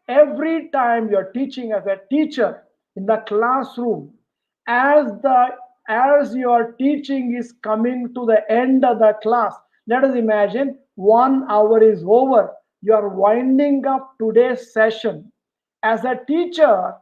every time you're teaching as a teacher in the classroom, as the as your teaching is coming to the end of the class, let us imagine 1 hour is over, you are winding up today's session. As a teacher,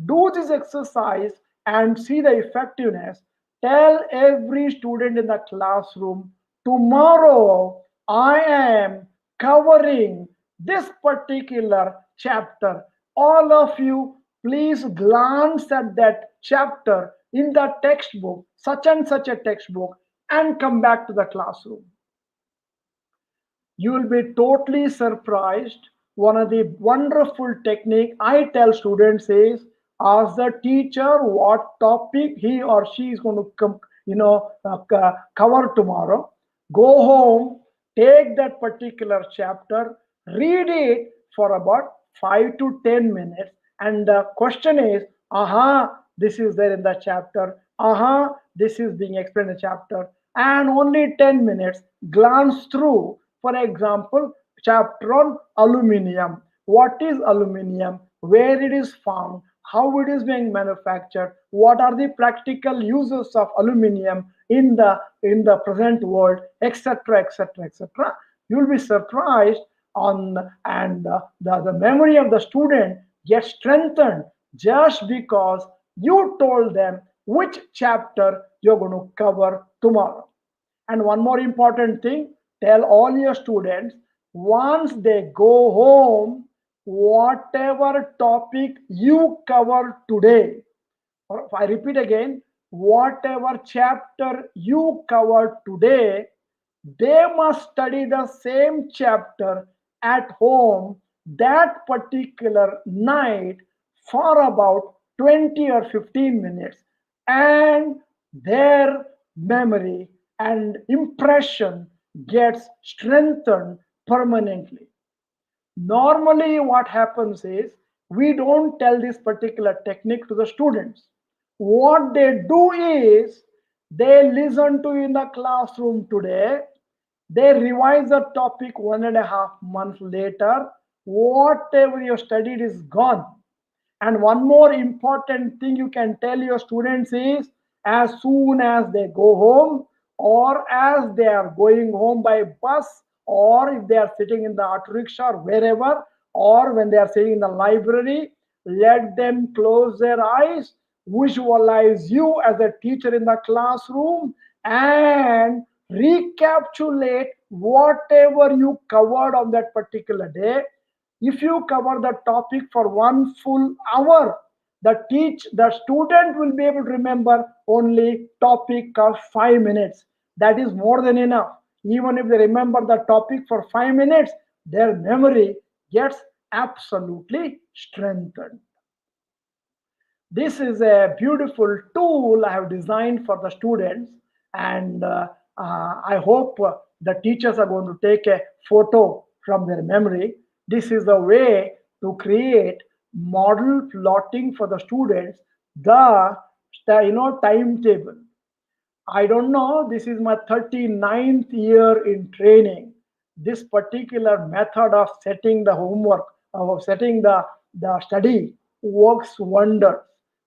do this exercise and see the effectiveness. Tell every student in the classroom, tomorrow I am covering this particular chapter. All of you, please glance at that chapter in the textbook, such and such a textbook, and come back to the classroom. You will be totally surprised. One of the wonderful technique I tell students is ask the teacher what topic he or she is going to cover tomorrow. Go home, take that particular chapter, read it for about 5 to 10 minutes, and the question is, aha, this is there in the chapter. Aha, this is being explained in the chapter, and only 10 minutes glance through. For example, chapter on aluminium. What is aluminium? Where it is found? How it is being manufactured? What are the practical uses of aluminium in the present world, etc., etc., etc. You will be surprised on, and the memory of the student gets strengthened just because you told them which chapter you're going to cover tomorrow. And one more important thing, tell all your students once they go home, whatever topic you cover today, or if I repeat again, whatever chapter you cover today, they must study the same chapter at home that particular night for about 20 or 15 minutes, and their memory and impression gets strengthened permanently. Normally what happens is we don't tell this particular technique to the students. What they do is they listen to in the classroom today, they revise the topic 1.5 months later, whatever you studied is gone. And one more important thing you can tell your students is as soon as they go home, or as they are going home by bus, or if they are sitting in the auto rickshaw or wherever, or when they are sitting in the library, let them close their eyes, visualize you as a teacher in the classroom, and recapitulate whatever you covered on that particular day. If you cover the topic for 1 full hour, the student will be able to remember only topic of 5 minutes. That is more than enough. Even if they remember the topic for 5 minutes, their memory gets absolutely strengthened. This is a beautiful tool I have designed for the students, and I hope the teachers are going to take a photo from their memory. This is a way to create model plotting for the students, the timetable. I don't know, this is my 39th year in training. This particular method of setting the homework, of setting the study, works wonders.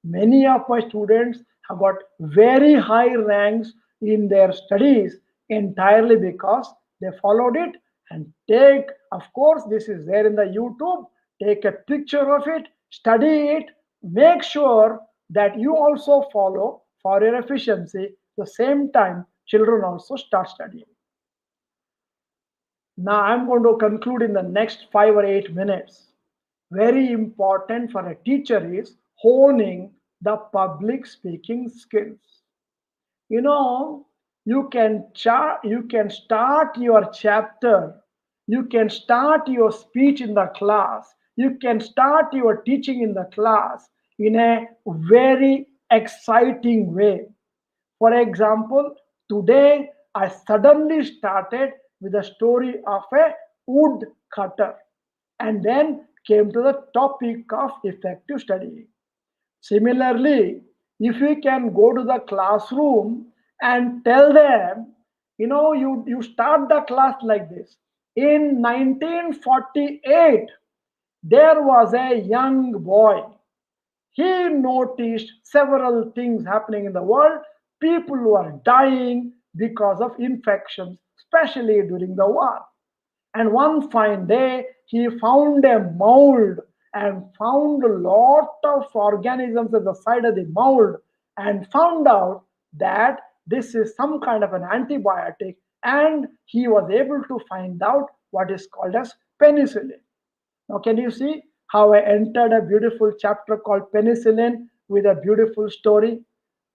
Many of my students have got very high ranks in their studies entirely because they followed it. And take, of course, this is there in the YouTube, take a picture of it, study it, make sure that you also follow for your efficiency. The same time, children also start studying. Now I'm going to conclude in the next 5 or 8 minutes. Very important for a teacher is honing the public speaking skills. You know, you can start your chapter, you can start your speech in the class, you can start your teaching in the class in a very exciting way. For example, today I suddenly started with a story of a woodcutter, and then came to the topic of effective studying. Similarly, if we can go to the classroom and tell them, you start the class like this. In 1948, there was a young boy. He noticed several things happening in the world. People were dying because of infections, especially during the war. And one fine day, he found a mold and found a lot of organisms at the side of the mold, and found out that this is some kind of an antibiotic. And he was able to find out what is called as penicillin. Now, can you see? how I entered a beautiful chapter called Penicillin with a beautiful story.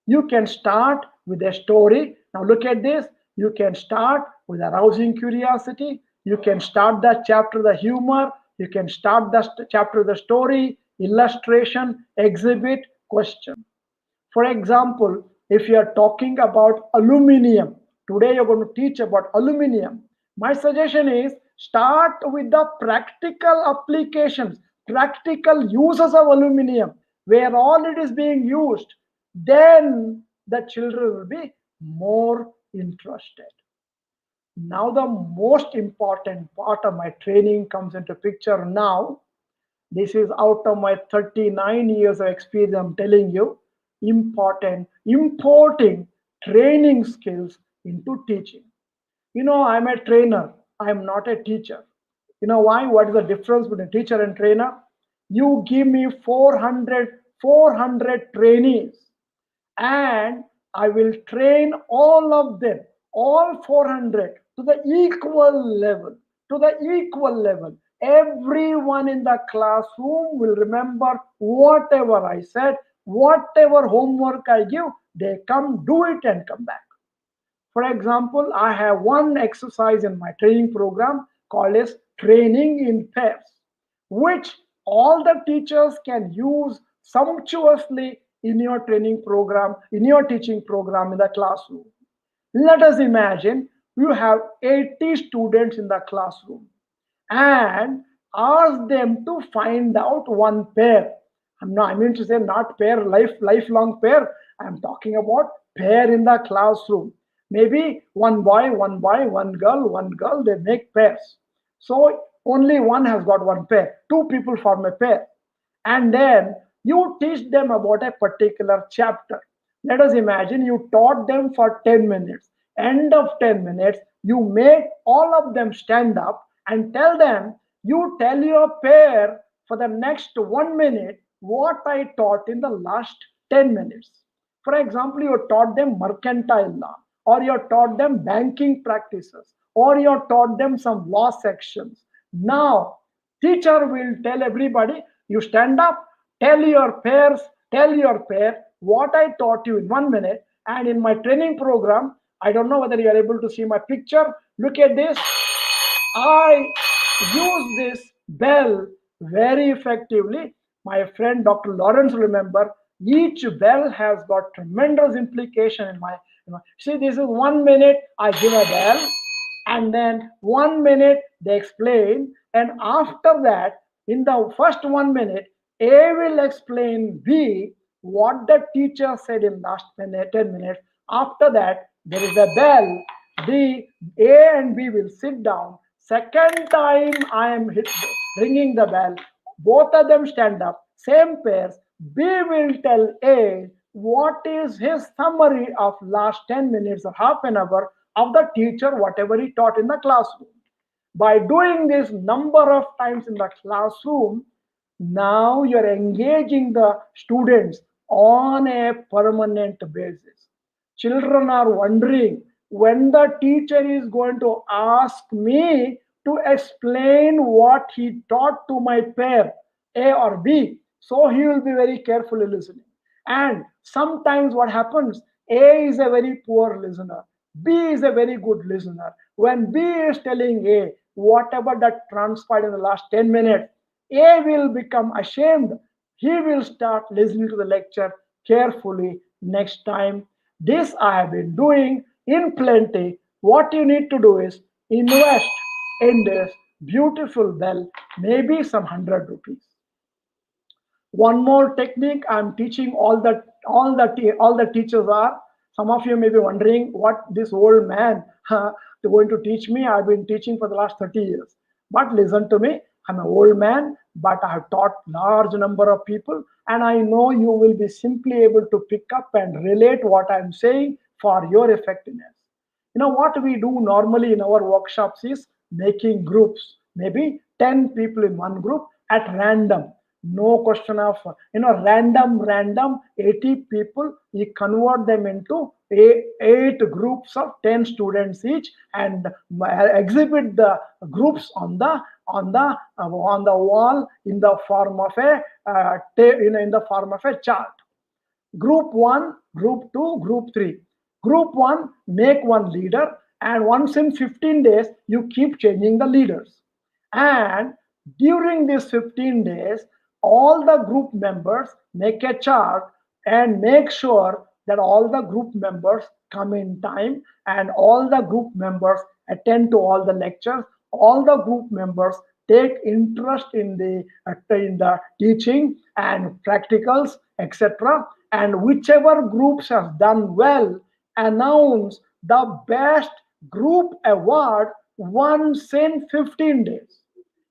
You can start with a story. Now, look at this. You can start with arousing curiosity. You can start that chapter, the humor. You can start the chapter, the story, illustration, exhibit, question. For example, if you are talking about aluminium, today you're going to teach about aluminium. My suggestion is start with the practical applications, practical uses of aluminium, where all it is being used. Then the children will be more interested. Now, the most important part of my training comes into picture now. This is out of my 39 years of experience, I'm telling you, important importing training skills into teaching. I'm a trainer, I'm not a teacher. You know why? What is the difference between teacher and trainer? You give me 400 trainees, and I will train all of them, all 400, to the equal level. To the equal level. Everyone in the classroom will remember whatever I said, whatever homework I give, they come do it and come back. For example, I have one exercise in my training program called as training in pairs, which all the teachers can use sumptuously in your training program, in your teaching program in the classroom. Let us imagine you have 80 students in the classroom and ask them to find out one pair. I mean to say not pair, lifelong pair. I'm talking about pair in the classroom. Maybe one boy, one girl, they make pairs. So only one has got one pair. Two people form a pair. And then you teach them about a particular chapter. Let us imagine you taught them for 10 minutes. End of 10 minutes, you make all of them stand up and tell them, you tell your pair for the next 1 minute what I taught in the last 10 minutes. For example, you taught them mercantile law, or you taught them banking practices, or you taught them some law sections. Now, teacher will tell everybody, you stand up, tell your pair what I taught you in 1 minute. And in my training program, I don't know whether you are able to see my picture. Look at this. I use this bell very effectively. My friend Dr. Lawrence remember, each bell has got tremendous implication in my, see, this is 1 minute I give a bell, and then 1 minute they explain, and after that, in the first 1 minute, A will explain B what the teacher said in last 10 minutes. After that, there is a bell. The A and B will sit down. Second time I am ringing the bell. Both of them stand up. Same pairs. B will tell A what is his summary of last 10 minutes or half an hour of the teacher, whatever he taught in the classroom. By doing this number of times in the classroom, now you're engaging the students on a permanent basis. Children are wondering when the teacher is going to ask me to explain what he taught to my pair, A or B. So he will be very carefully listening. And sometimes what happens, A is a very poor listener, B is a very good listener. When B is telling A whatever that transpired in the last 10 minutes, A will become ashamed. He will start listening to the lecture carefully next time. This I have been doing in plenty. What you need to do is invest in this beautiful bell, maybe some 100 rupees. One more technique I'm teaching all the teachers are. Some of you may be wondering what this old man is going to teach me. I've been teaching for the last 30 years. But listen to me. I'm an old man, but I have taught large number of people, and I know you will be simply able to pick up and relate what I'm saying for your effectiveness. What we do normally in our workshops is making groups, maybe 10 people in one group at random. No question of random 80 people. We convert them into 8 groups of 10 students each, and exhibit the groups on on the wall in the form of a in the form of a chart. Group 1, group 2, group 3. Group 1, make one leader, and once in 15 days you keep changing the leaders. And during these 15 days, all the group members make a chart and make sure that all the group members come in time and all the group members attend to all the lectures. All the group members take interest in the teaching and practicals, etc. And whichever groups have done well, announce the best group award once in 15 days.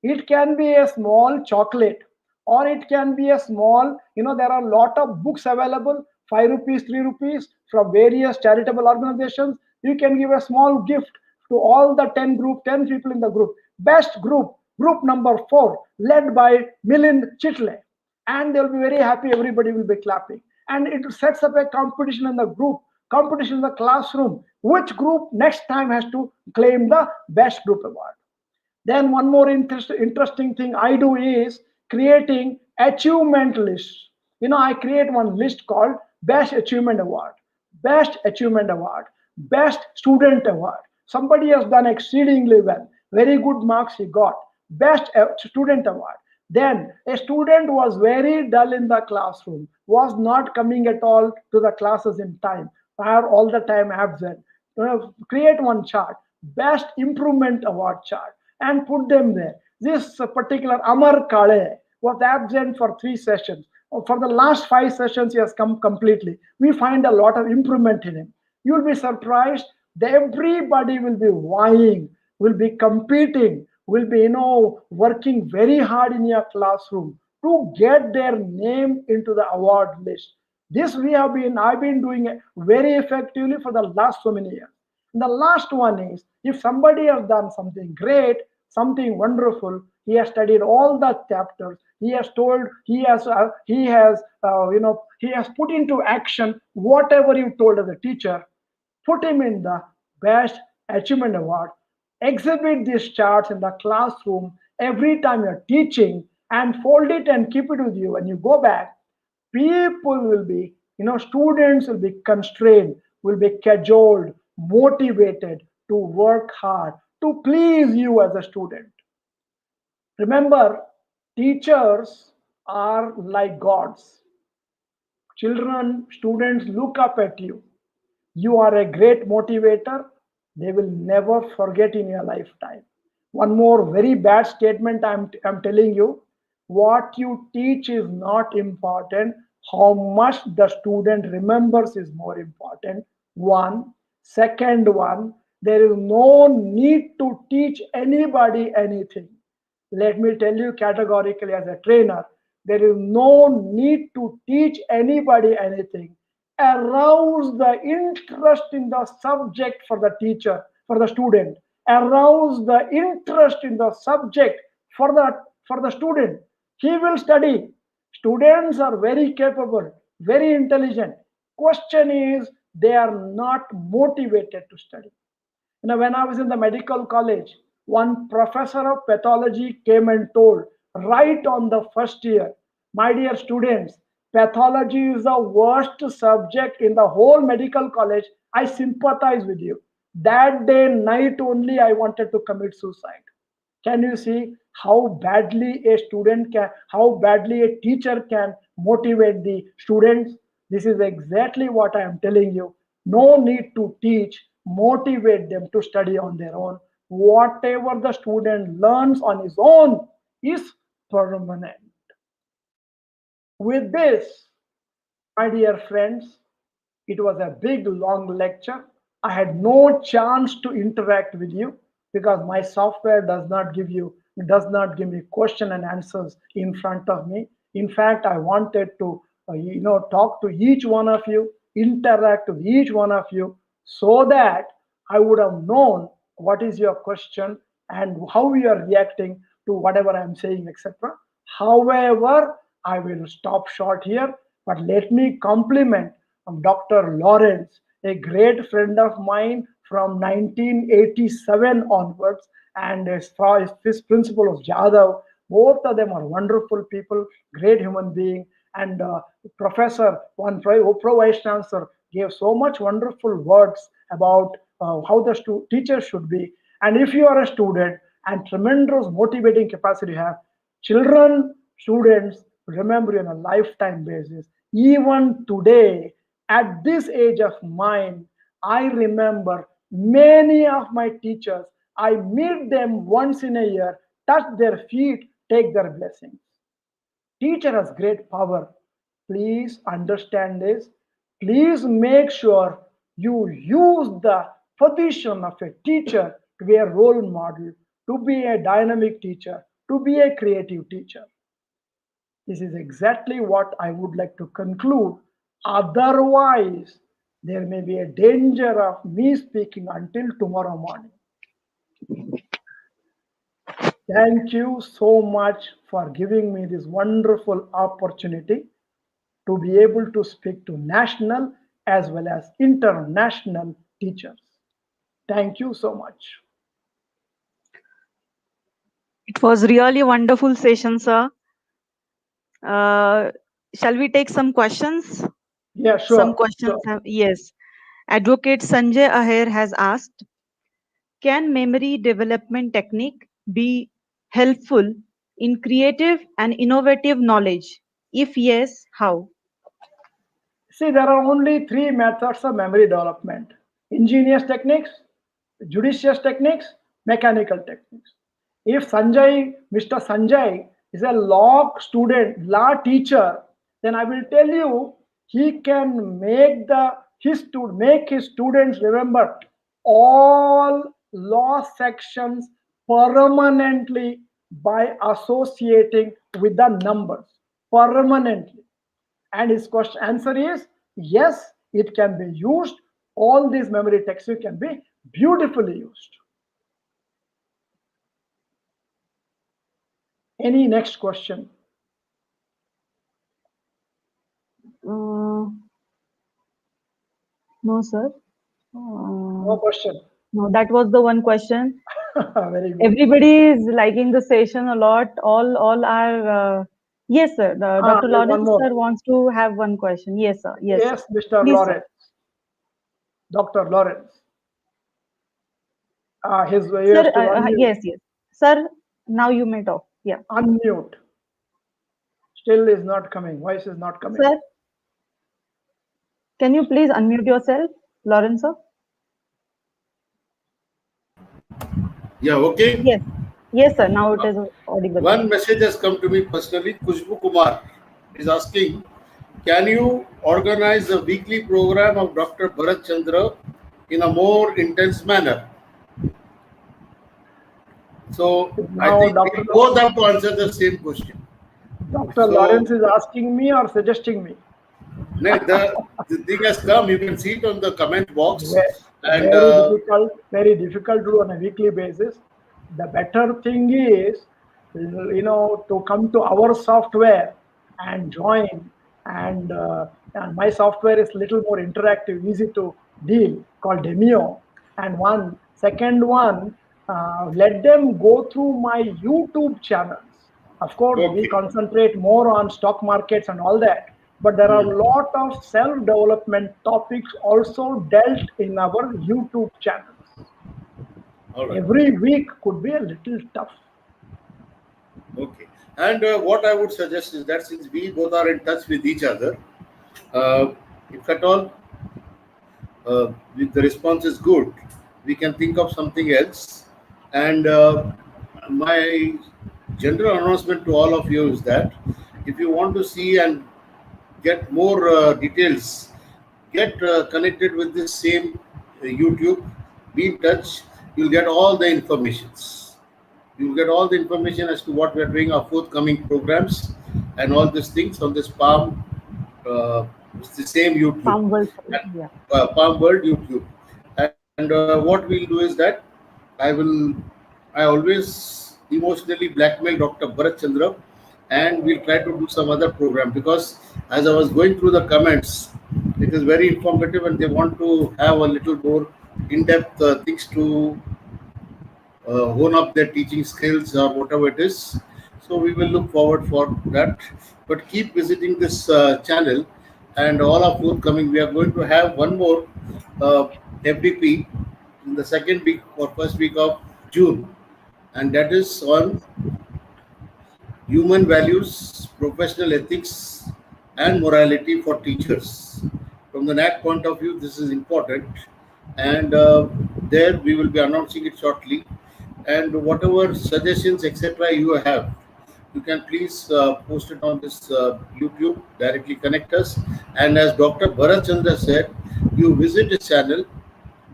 It can be a small chocolate, or it can be a small, there are a lot of books available, 5 rupees, 3 rupees, from various charitable organizations. You can give a small gift to all the 10 people in the group. Best group, group number 4, led by Milind Chitle. And they'll be very happy, everybody will be clapping. And it sets up a competition in the group, competition in the classroom. Which group next time has to claim the best group award? Then one more interesting thing I do is creating achievement lists. I create one list called Best Achievement Award, Best Achievement Award, Best Student Award. Somebody has done exceedingly well, very good marks he got, Best Student Award. Then a student was very dull in the classroom, was not coming at all to the classes in time, or all the time absent. Create one chart, Best Improvement Award chart, and put them there. This particular Amar Kale was absent for 3 sessions. For the last 5 sessions, he has come completely. We find a lot of improvement in him. You'll be surprised that everybody will be vying, will be competing, will be working very hard in your classroom to get their name into the award list. This I've been doing it very effectively for the last so many years. And the last one is, if somebody has done something great, something wonderful, he has studied all the chapters, he has put into action whatever you told as a teacher, put him in the Best Achievement Award. Exhibit these charts in the classroom every time you're teaching, and fold it and keep it with you. When you go back, people will be, students will be constrained, will be cajoled, motivated to work hard, to please you as a student. Remember, teachers are like gods. Children, students look up at you. You are a great motivator. They will never forget in your lifetime. One more very bad statement I'm telling you. What you teach is not important. How much the student remembers is more important. One. Second one, there is no need to teach anybody anything. Let me tell you categorically as a trainer, there is no need to teach anybody anything. Arouse the interest in the subject for the teacher, for the student. Arouse the interest in the subject for the student. He will study. Students are very capable, very intelligent. Question is, they are not motivated to study. When I was in the medical college, one professor of pathology came and told, right on the first year, my dear students, pathology is the worst subject in the whole medical college. I sympathize with you. That day, night only, I wanted to commit suicide. Can you see how badly how badly a teacher can motivate the students? This is exactly what I am telling you. No need to teach, motivate them to study on their own. Whatever the student learns on his own is permanent. With this, my dear friends, it was a big, long lecture. I had no chance to interact with you because my software does not give me question and answers in front of me. In fact, I wanted to talk to each one of you, interact with each one of you, so that I would have known what is your question and how you are reacting to whatever I'm saying, etc. However, I will stop short here, but let me compliment Dr. Lawrence. a great friend of mine from 1987 onwards, and as far as his principal of Jadhav. Both of them are wonderful people, great human being, and professor, one pro vice chancellor, gave so much wonderful words about how the teacher should be. And if you are a student and tremendous motivating capacity you have, children, students remember you on a lifetime basis. Even today, at this age of mine, I remember many of my teachers. I meet them once in a year, touch their feet, take their blessings. Teacher has great power. Please understand this. Please make sure you use the position of a teacher to be a role model, to be a dynamic teacher, to be a creative teacher. This is exactly what I would like to conclude. Otherwise, there may be a danger of me speaking until tomorrow morning. Thank you so much for giving me this wonderful opportunity to be able to speak to national as well as international teachers. Thank you so much. It was really a wonderful session, sir. Shall we take some questions? Yeah, Some sure. questions have, yes. Advocate Sanjay Aher has asked, can memory development technique be helpful in creative and innovative knowledge? If yes, how? See, there are only three methods of memory development: ingenious techniques, judicious techniques, mechanical techniques. If Mr. Sanjay is a law student, law teacher, then I will tell you he can make his students remember all law sections permanently by associating with the numbers permanently. And his question answer is yes, it can be used. All these memory techniques can be beautifully used. Any next question? No, sir. No question. No, that was the one question. Very good. Everybody is liking the session a lot. All are. Yes, sir. Dr. There's one Lawrence more. sir wants to have one question. Yes, sir. Yes, Yes, sir. Mr. Please, Lawrence. Dr. Lawrence. His sir. he has Sir, to unmute. yes, yes. Sir, now you may talk. Yeah. Unmute. Still is not coming. Voice is not coming. Sir, can you please unmute yourself, Lawrence sir? Yeah, okay. Yes. Yes, sir. Now it is audible. One message has come to me personally. Kushbu Kumar is asking, can you organize a weekly program of Dr. Bharat Chandra in a more intense manner? So I Now, think Dr. we both have to answer the same question. Dr. Lawrence is asking me or suggesting me? No, the thing has come. You can see it on the comment box. And Very difficult to do on a weekly basis. The better thing is, to come to our software and join. And my software is little more interactive, easy to deal, called Demio. And second one, let them go through my YouTube channels. Of course, we concentrate more on stock markets and all that, but there are a lot of self-development topics also dealt in our YouTube channels. Every week could be a little tough. Okay. And what I would suggest is that since we both are in touch with each other, if at all if the response is good, we can think of something else. And my general announcement to all of you is that if you want to see and get more details, get connected with this same YouTube, be in touch, you'll get all the informations. You'll get all the information as to what we're doing, our forthcoming programs, and all these things on this Palm. It's the same YouTube. Palm World. Yeah. Palm World YouTube. And what we'll do is that I always emotionally blackmail Dr. Bharat Chandra, and we'll try to do some other program, because as I was going through the comments, It is very informative, and they want to have a little more in-depth things to hone up their teaching skills or whatever it is. So we will look forward for that. But keep visiting this channel, and all are forthcoming. We are going to have one more FDP in the second week or first week of June, and that is on human values, professional ethics, and morality for teachers. From the NAC point of view, this is important, and there we will be announcing it shortly. And whatever suggestions, etc., you have, you can please post it on this YouTube, directly connect us. And as Dr. Bharat Chandra said, you visit his channel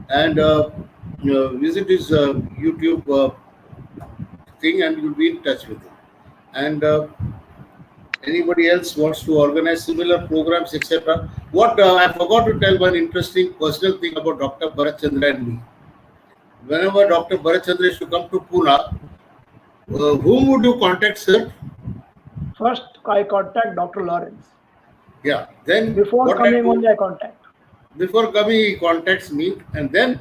and visit his YouTube thing, and you'll be in touch with him. And anybody else wants to organize similar programs, etc. What I forgot to tell one interesting personal thing about Dr. Bharat Chandra and me. Whenever Dr. Bharat Chandra is to come to Pune, whom would you contact, sir? First, I contact Dr. Lawrence. Yeah. Then Before what coming only, I contact. Before coming, he contacts me, and then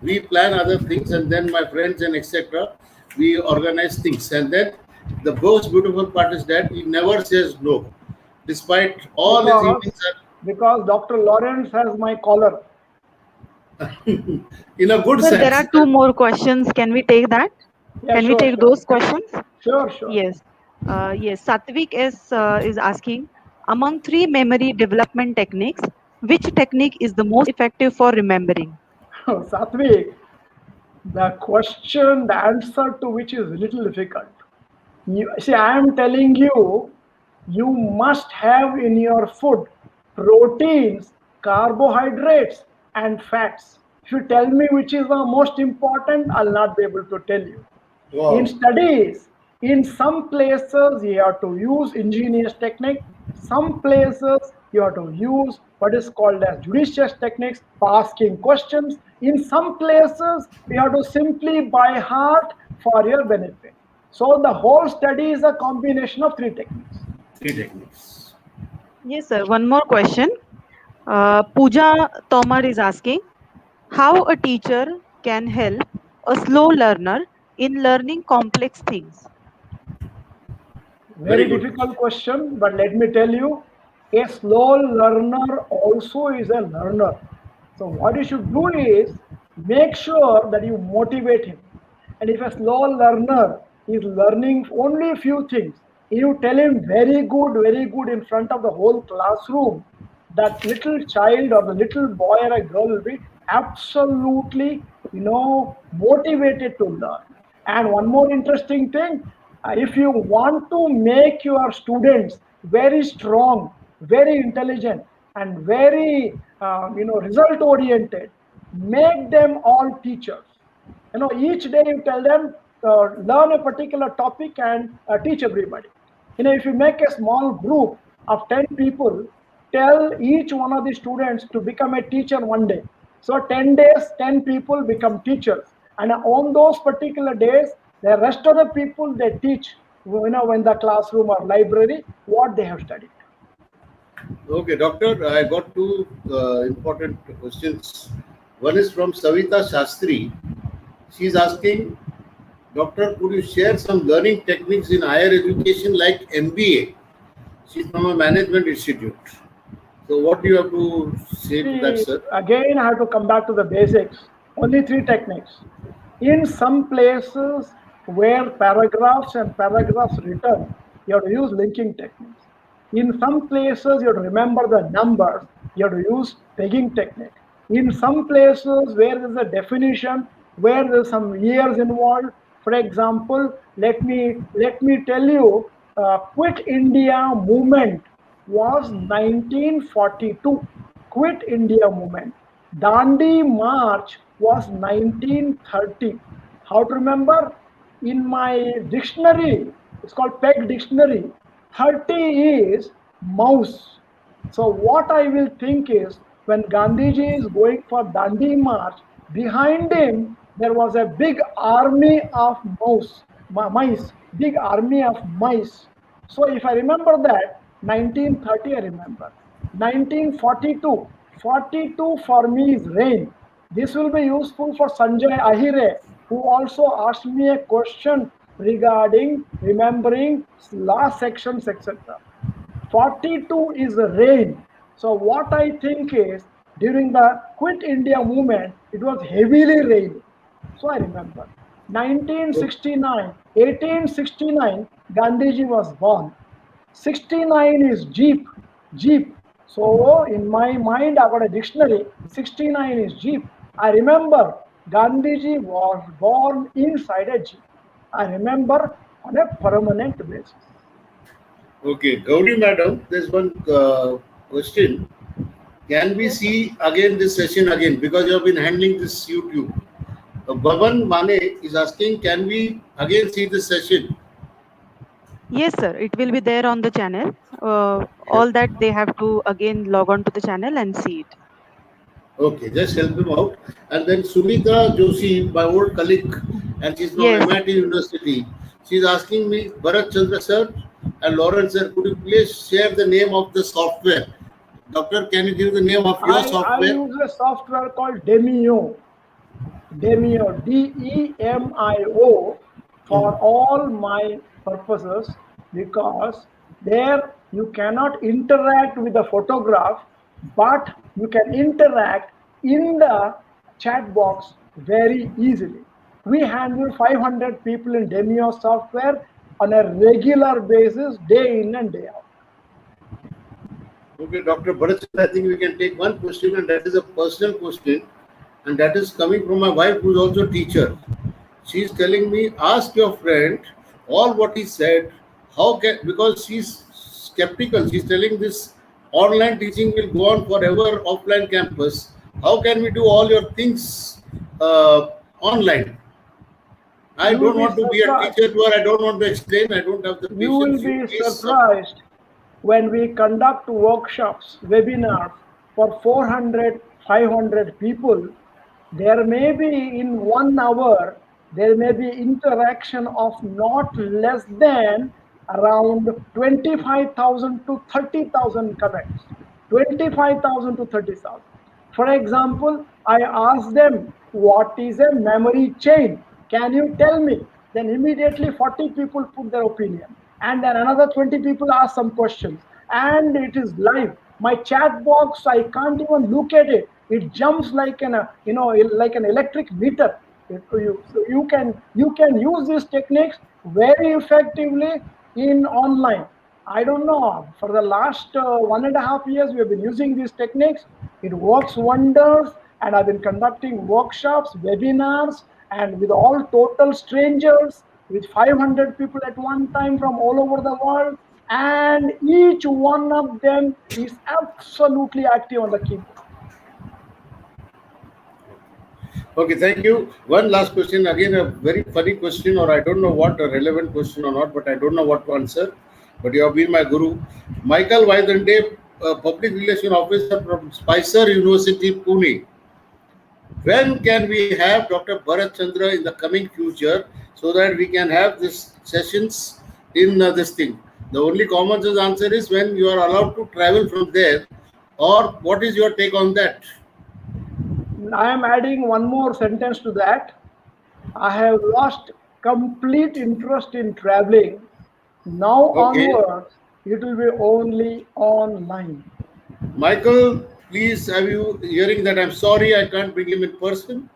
we plan other things, and then my friends and etc. We organize things, and then the most beautiful part is that he never says no, despite all his evenings Because Dr. Lawrence has my collar. in a good Sir, sense. there are two more questions. Can we take that? Yeah, Can we sure, take sure. those questions? Sure, sure. Yes. Yes. Satvik is asking, among three memory development techniques, which technique is the most effective for remembering? Satvik, the answer to which is a little difficult. See, I am telling you, you must have in your food proteins, carbohydrates, and fats. If you tell me which is the most important, I'll not be able to tell you. Wow. In studies, in some places you have to use ingenious technique, some places you have to use what is called as judicious techniques for asking questions. In some places you have to simply by heart for your benefit. So the whole study is a combination of three techniques. Three techniques. Yes, sir. One more question. Pooja Tomar is asking, how a teacher can help a slow learner in learning complex things? Very Very good. difficult question, but let me tell you, a slow learner also is a learner. So what you should do is make sure that you motivate him. And if a slow learner is learning only a few things, you tell him very good in front of the whole classroom, that little child or the little boy or a girl will be absolutely, motivated to learn. And one more interesting thing, if you want to make your students very strong, very intelligent, and very, result oriented, make them all teachers. Each day you tell them, learn a particular topic and teach everybody. If you make a small group of 10 people, tell each one of the students to become a teacher one day. So 10 days, 10 people become teachers. And on those particular days, the rest of the people, they teach, in the classroom or library, what they have studied. Okay, doctor, I got two important questions. One is from Savita Shastri. She's asking, Doctor, could you share some learning techniques in higher education like MBA? She's from a management institute. So what do you have to say to that, sir? Again, I have to come back to the basics. Only three techniques. In some places where paragraphs and paragraphs written, you have to use linking techniques. In some places, you have to remember the numbers, you have to use pegging technique. In some places where there is a definition, where there is some years involved, for example, let me tell you, Quit India movement was 1942. Quit India movement. Dandi March was 1930. How to remember? In my dictionary, it's called Peg Dictionary. 30 is mouse. So what I will think is, when Gandhiji is going for Dandi March, behind him there was a big army of mice, big army of mice. So if I remember that, 1930 I remember. 1942, 42 for me is rain. This will be useful for Sanjay Ahire, who also asked me a question regarding remembering last sections, etc. 42 is the rain. So what I think is during the Quit India movement, it was heavily raining. So I remember 1969, 1869, Gandhiji was born. 69 is Jeep, Jeep. So in my mind, I got a dictionary. 69 is Jeep. I remember Gandhiji was born inside a Jeep. I remember on a permanent basis. Okay, Gauri madam, there's one question. Can we see again this session again, because you have been handling this YouTube? Bhavan Mane is asking, can we again see this session? Yes, sir. It will be there on the channel. All that they have to again log on to the channel and see it. Okay, just help him out. And then Sunita Joshi, my old colleague, and she's from Yes. MIT University. She's asking me, Bharat Chandra sir and Lawrence sir, could you please share the name of the software? Doctor, can you give the name of your I software? use a software called Demio, Demio, DEMIO, for all my purposes, because there you cannot interact with the photograph, but you can interact in the chat box very easily. We handle 500 people in Demio software on a regular basis, day in and day out. Okay, Dr. Bharat, I think we can take one question, and that is a personal question, and that is coming from my wife, who is also a teacher. She's telling me, ask your friend all what he said. How can, because she's skeptical. She's telling this online teaching will go on forever, offline campus. How can we do all your things online? I You will don't be want to be a surprised. teacher to her. I don't want to explain. I don't have the You will patience. You be please surprised when we conduct workshops, webinars for 400, 500 people. There may be in 1 hour, there may be interaction of not less than around 25,000 to 30,000 comments. 25,000 to 30,000. For example, I ask them, what is a memory chain? Can you tell me? Then immediately 40 people put their opinion. And then another 20 people ask some questions. And it is live. My chat box, I can't even look at it. It jumps like like an electric meter. So you can use these techniques very effectively in online. I don't know. For the last 1.5 years, we have been using these techniques. It works wonders, and I've been conducting workshops, webinars, and with all total strangers, with 500 people at one time from all over the world, and each one of them is absolutely active on the keyboard. Okay, thank you. One last question. Again, a very funny question, or I don't know what, a relevant question or not, but I don't know what to answer. But you have been my guru. Michael Vaidande, Public Relation Officer from Spicer University, Pune. When can we have Dr. Bharat Chandra in the coming future so that we can have these sessions in this thing? The only common sense answer is when you are allowed to travel from there, or what is your take on that? I am adding one more sentence to that. I have lost complete interest in traveling. Now Okay. onwards, it will be only online. Michael, please, have you hearing that? I'm sorry I can't bring him in person.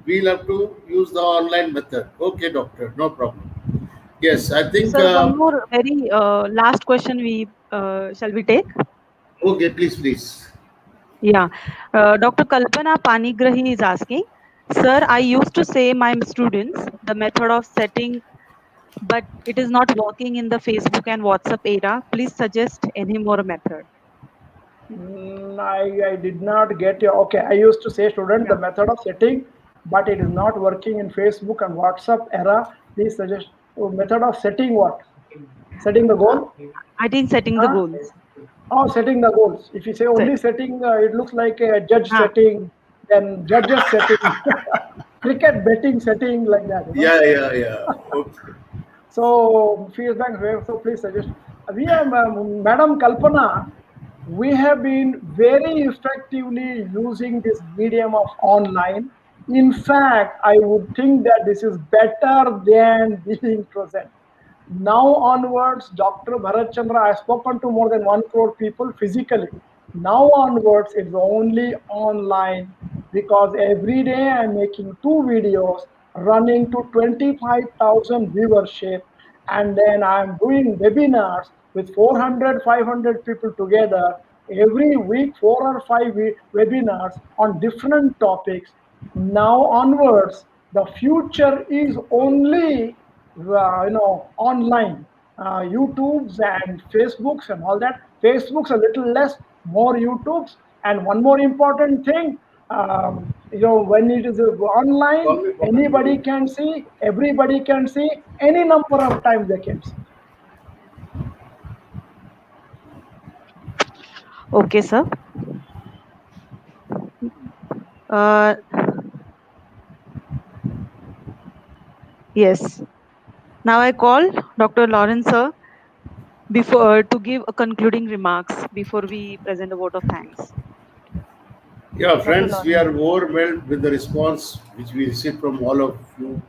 We'll have to use the online method. Okay, doctor, no problem. Yes, I think. Sir, one more very last question we shall we take? Okay, please. Yeah. Dr. Kalpana Panigrahi is asking, sir, I used to say my students the method of setting, but it is not working in the Facebook and WhatsApp era. Please suggest any more method. I did not get you. Okay, I used to say student the method of setting, but it is not working in Facebook and WhatsApp era. Please suggest method of setting what? Setting the goal? I think setting the goals. Oh, setting the goals. If you say only setting, it looks like a judge setting, then judges setting, cricket betting setting, like that. Yeah. Okay. So feedback. So please suggest. We have Madam Kalpana. We have been very effectively using this medium of online. In fact, I would think that this is better than being present. Now onwards, Dr. Bharat Chandra, I have spoken to more than 1 crore people physically. Now onwards, it's only online because every day I'm making two videos running to 25,000 viewership, and then I'm doing webinars with 400, 500 people together every week, 4 or 5 webinars on different topics. Now onwards, the future is only online, YouTubes and Facebooks and all that. Facebook's a little less, more YouTubes. And one more important thing, when it is online, anybody can see, everybody can see, any number of times they can see. Okay, sir. Uh, yes. Now I call Dr. Lawrence, sir, before to give a concluding remarks before we present a vote of thanks. Yeah, Dr. friends, we Lawrence. are overwhelmed with the response which we received from all of you,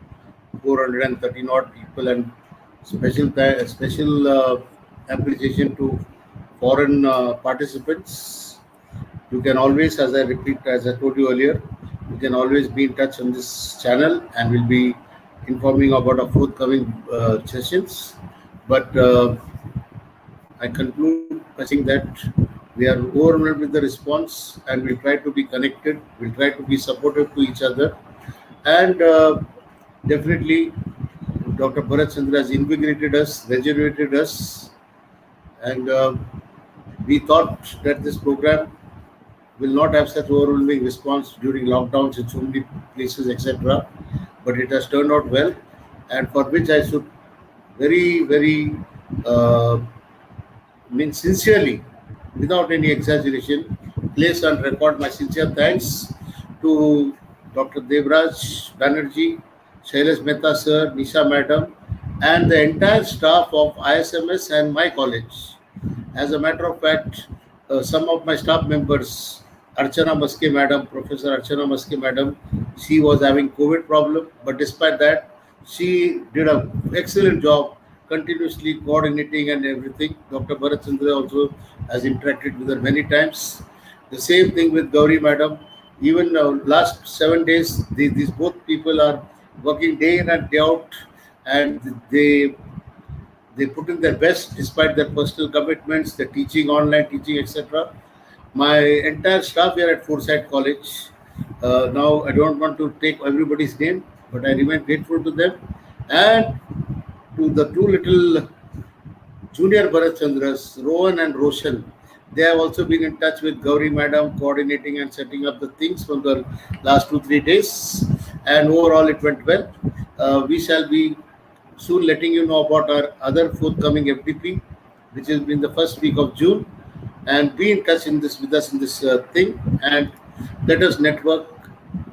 430 odd people, and special appreciation to foreign participants. You can always, as I repeat, as I told you earlier, you can always be in touch on this channel, and we'll be informing about our forthcoming sessions. But I conclude by saying that we are overwhelmed with the response, and we'll try to be connected. We'll try to be supportive to each other, and definitely, Dr. Bharat Chandra has invigorated us, rejuvenated us, and we thought that this program will not have such overwhelming response during lockdowns in so many places, etc. But it has turned out well, and for which I should very uh, sincerely, without any exaggeration, place on record my sincere thanks to Dr. Devraj Banerjee, Shailesh Mehta sir, Nisha madam, and the entire staff of ISMS and my college. As a matter of fact, some of my staff members, Archana Maske madam, Professor Archana Maske madam, she was having COVID problem, but despite that, she did an excellent job, continuously coordinating and everything. Dr. Bharat Chandra also has interacted with her many times. The same thing with Gauri madam. Even last 7 days, these both people are working day in and day out, and they put in their best despite their personal commitments, the teaching, online teaching, etc. My entire staff here at Foresight College. Now, I don't want to take everybody's name, but I remain grateful to them, and to the two little junior Bharat Chandras, Rohan and Roshan. They have also been in touch with Gauri Madam, coordinating and setting up the things from the last 2-3 days. And overall, it went well. We shall be soon letting you know about our other forthcoming FDP, which is in the first week of June. And be in touch with us in this thing, and let us network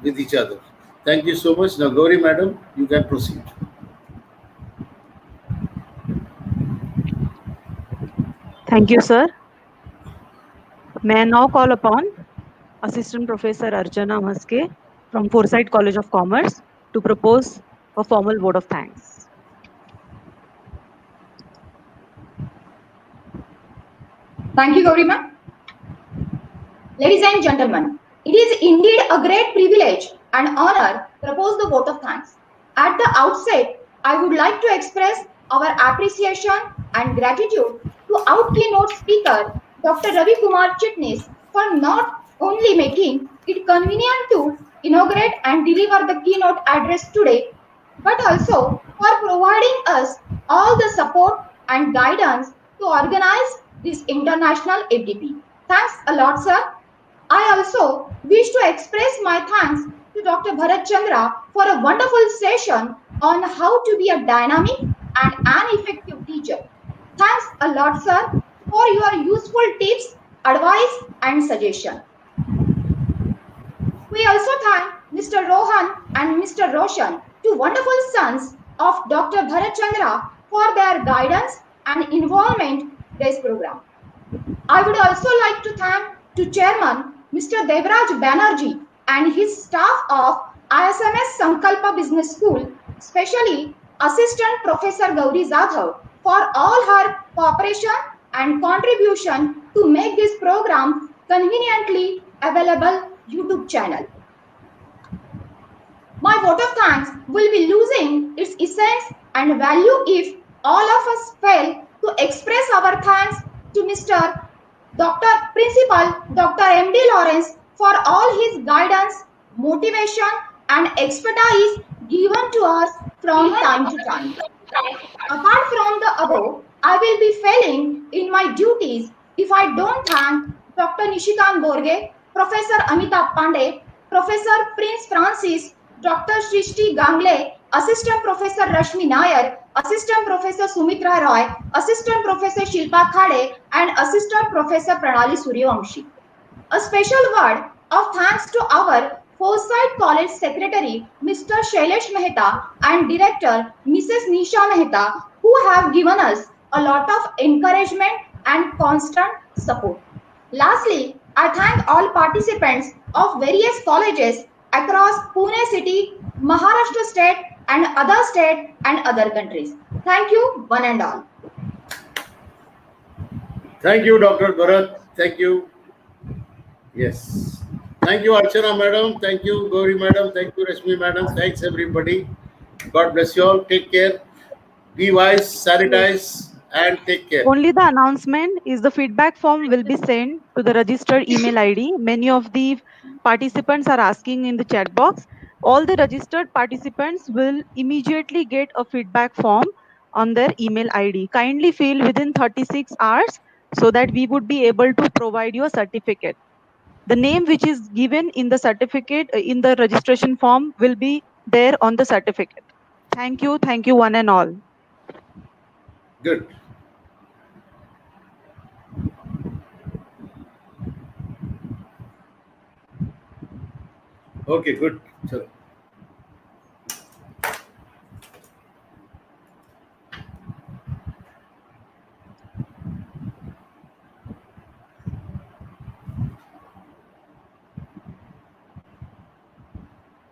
with each other. Thank you so much. Now, Gauri Madam, you can proceed. Thank you, sir. May I now call upon Assistant Professor Archana Maske from Foresight College of Commerce to propose a formal vote of thanks. Thank you, Gauri ma'am. Ladies and gentlemen, it is indeed a great privilege and honor to propose the vote of thanks. At the outset, I would like to express our appreciation and gratitude to our keynote speaker, Dr. Ravi Chitnis, for not only making it convenient to inaugurate and deliver the keynote address today, but also for providing us all the support and guidance to organize this international FDP. Thanks a lot, sir. I also wish to express my thanks to Dr. Bharat Chandra for a wonderful session on how to be a dynamic and an effective teacher. Thanks a lot, sir, for your useful tips, advice, and suggestion. We also thank Mr. Rohan and Mr. Roshan, two wonderful sons of Dr. Bharat Chandra, for their guidance and involvement in this program. I would also like to thank to Chairman Mr. Devraj Banerjee and his staff of ISMS Sankalpa Business School, especially Assistant Professor Gauri Zadhav, for all her cooperation and contribution to make this program conveniently available YouTube channel. My vote of thanks will be losing its essence and value if all of us fail to express our thanks to Mr. Dr. Principal Dr. M.D. Lawrence for all his guidance, motivation, and expertise given to us from time to time. Apart from the above, I will be failing in my duties if I don't thank Dr. Nishikant Borge, Professor Amitabh Pandey, Professor Prince Francis, Dr. Shrishti Gangle, Assistant Professor Rashmi Nair, Assistant Professor Sumitra Roy, Assistant Professor Shilpa Khade, and Assistant Professor Pranali Suryavamshi. A special word of thanks to our Foresight College Secretary, Mr. Shailesh Mehta, and Director, Mrs. Nisha Mehta, who have given us a lot of encouragement and constant support. Lastly, I thank all participants of various colleges across Pune city, Maharashtra state, and other countries. Thank you, one and all. Thank you, Dr. Bharat. Thank you. Yes. Thank you, Archana madam. Thank you, Gauri madam. Thank you, Rashmi madam. Thanks, everybody. God bless you all. Take care. Be wise, sanitize, and take care. Only the announcement is the feedback form will be sent to the registered email ID. Many of the participants are asking in the chat box. All the registered participants will immediately get a feedback form on their email ID. Kindly fill within 36 hours so that we would be able to provide you a certificate. The name which is given in the certificate in the registration form will be there on the certificate. Thank you one and all. Good. Okay, good. So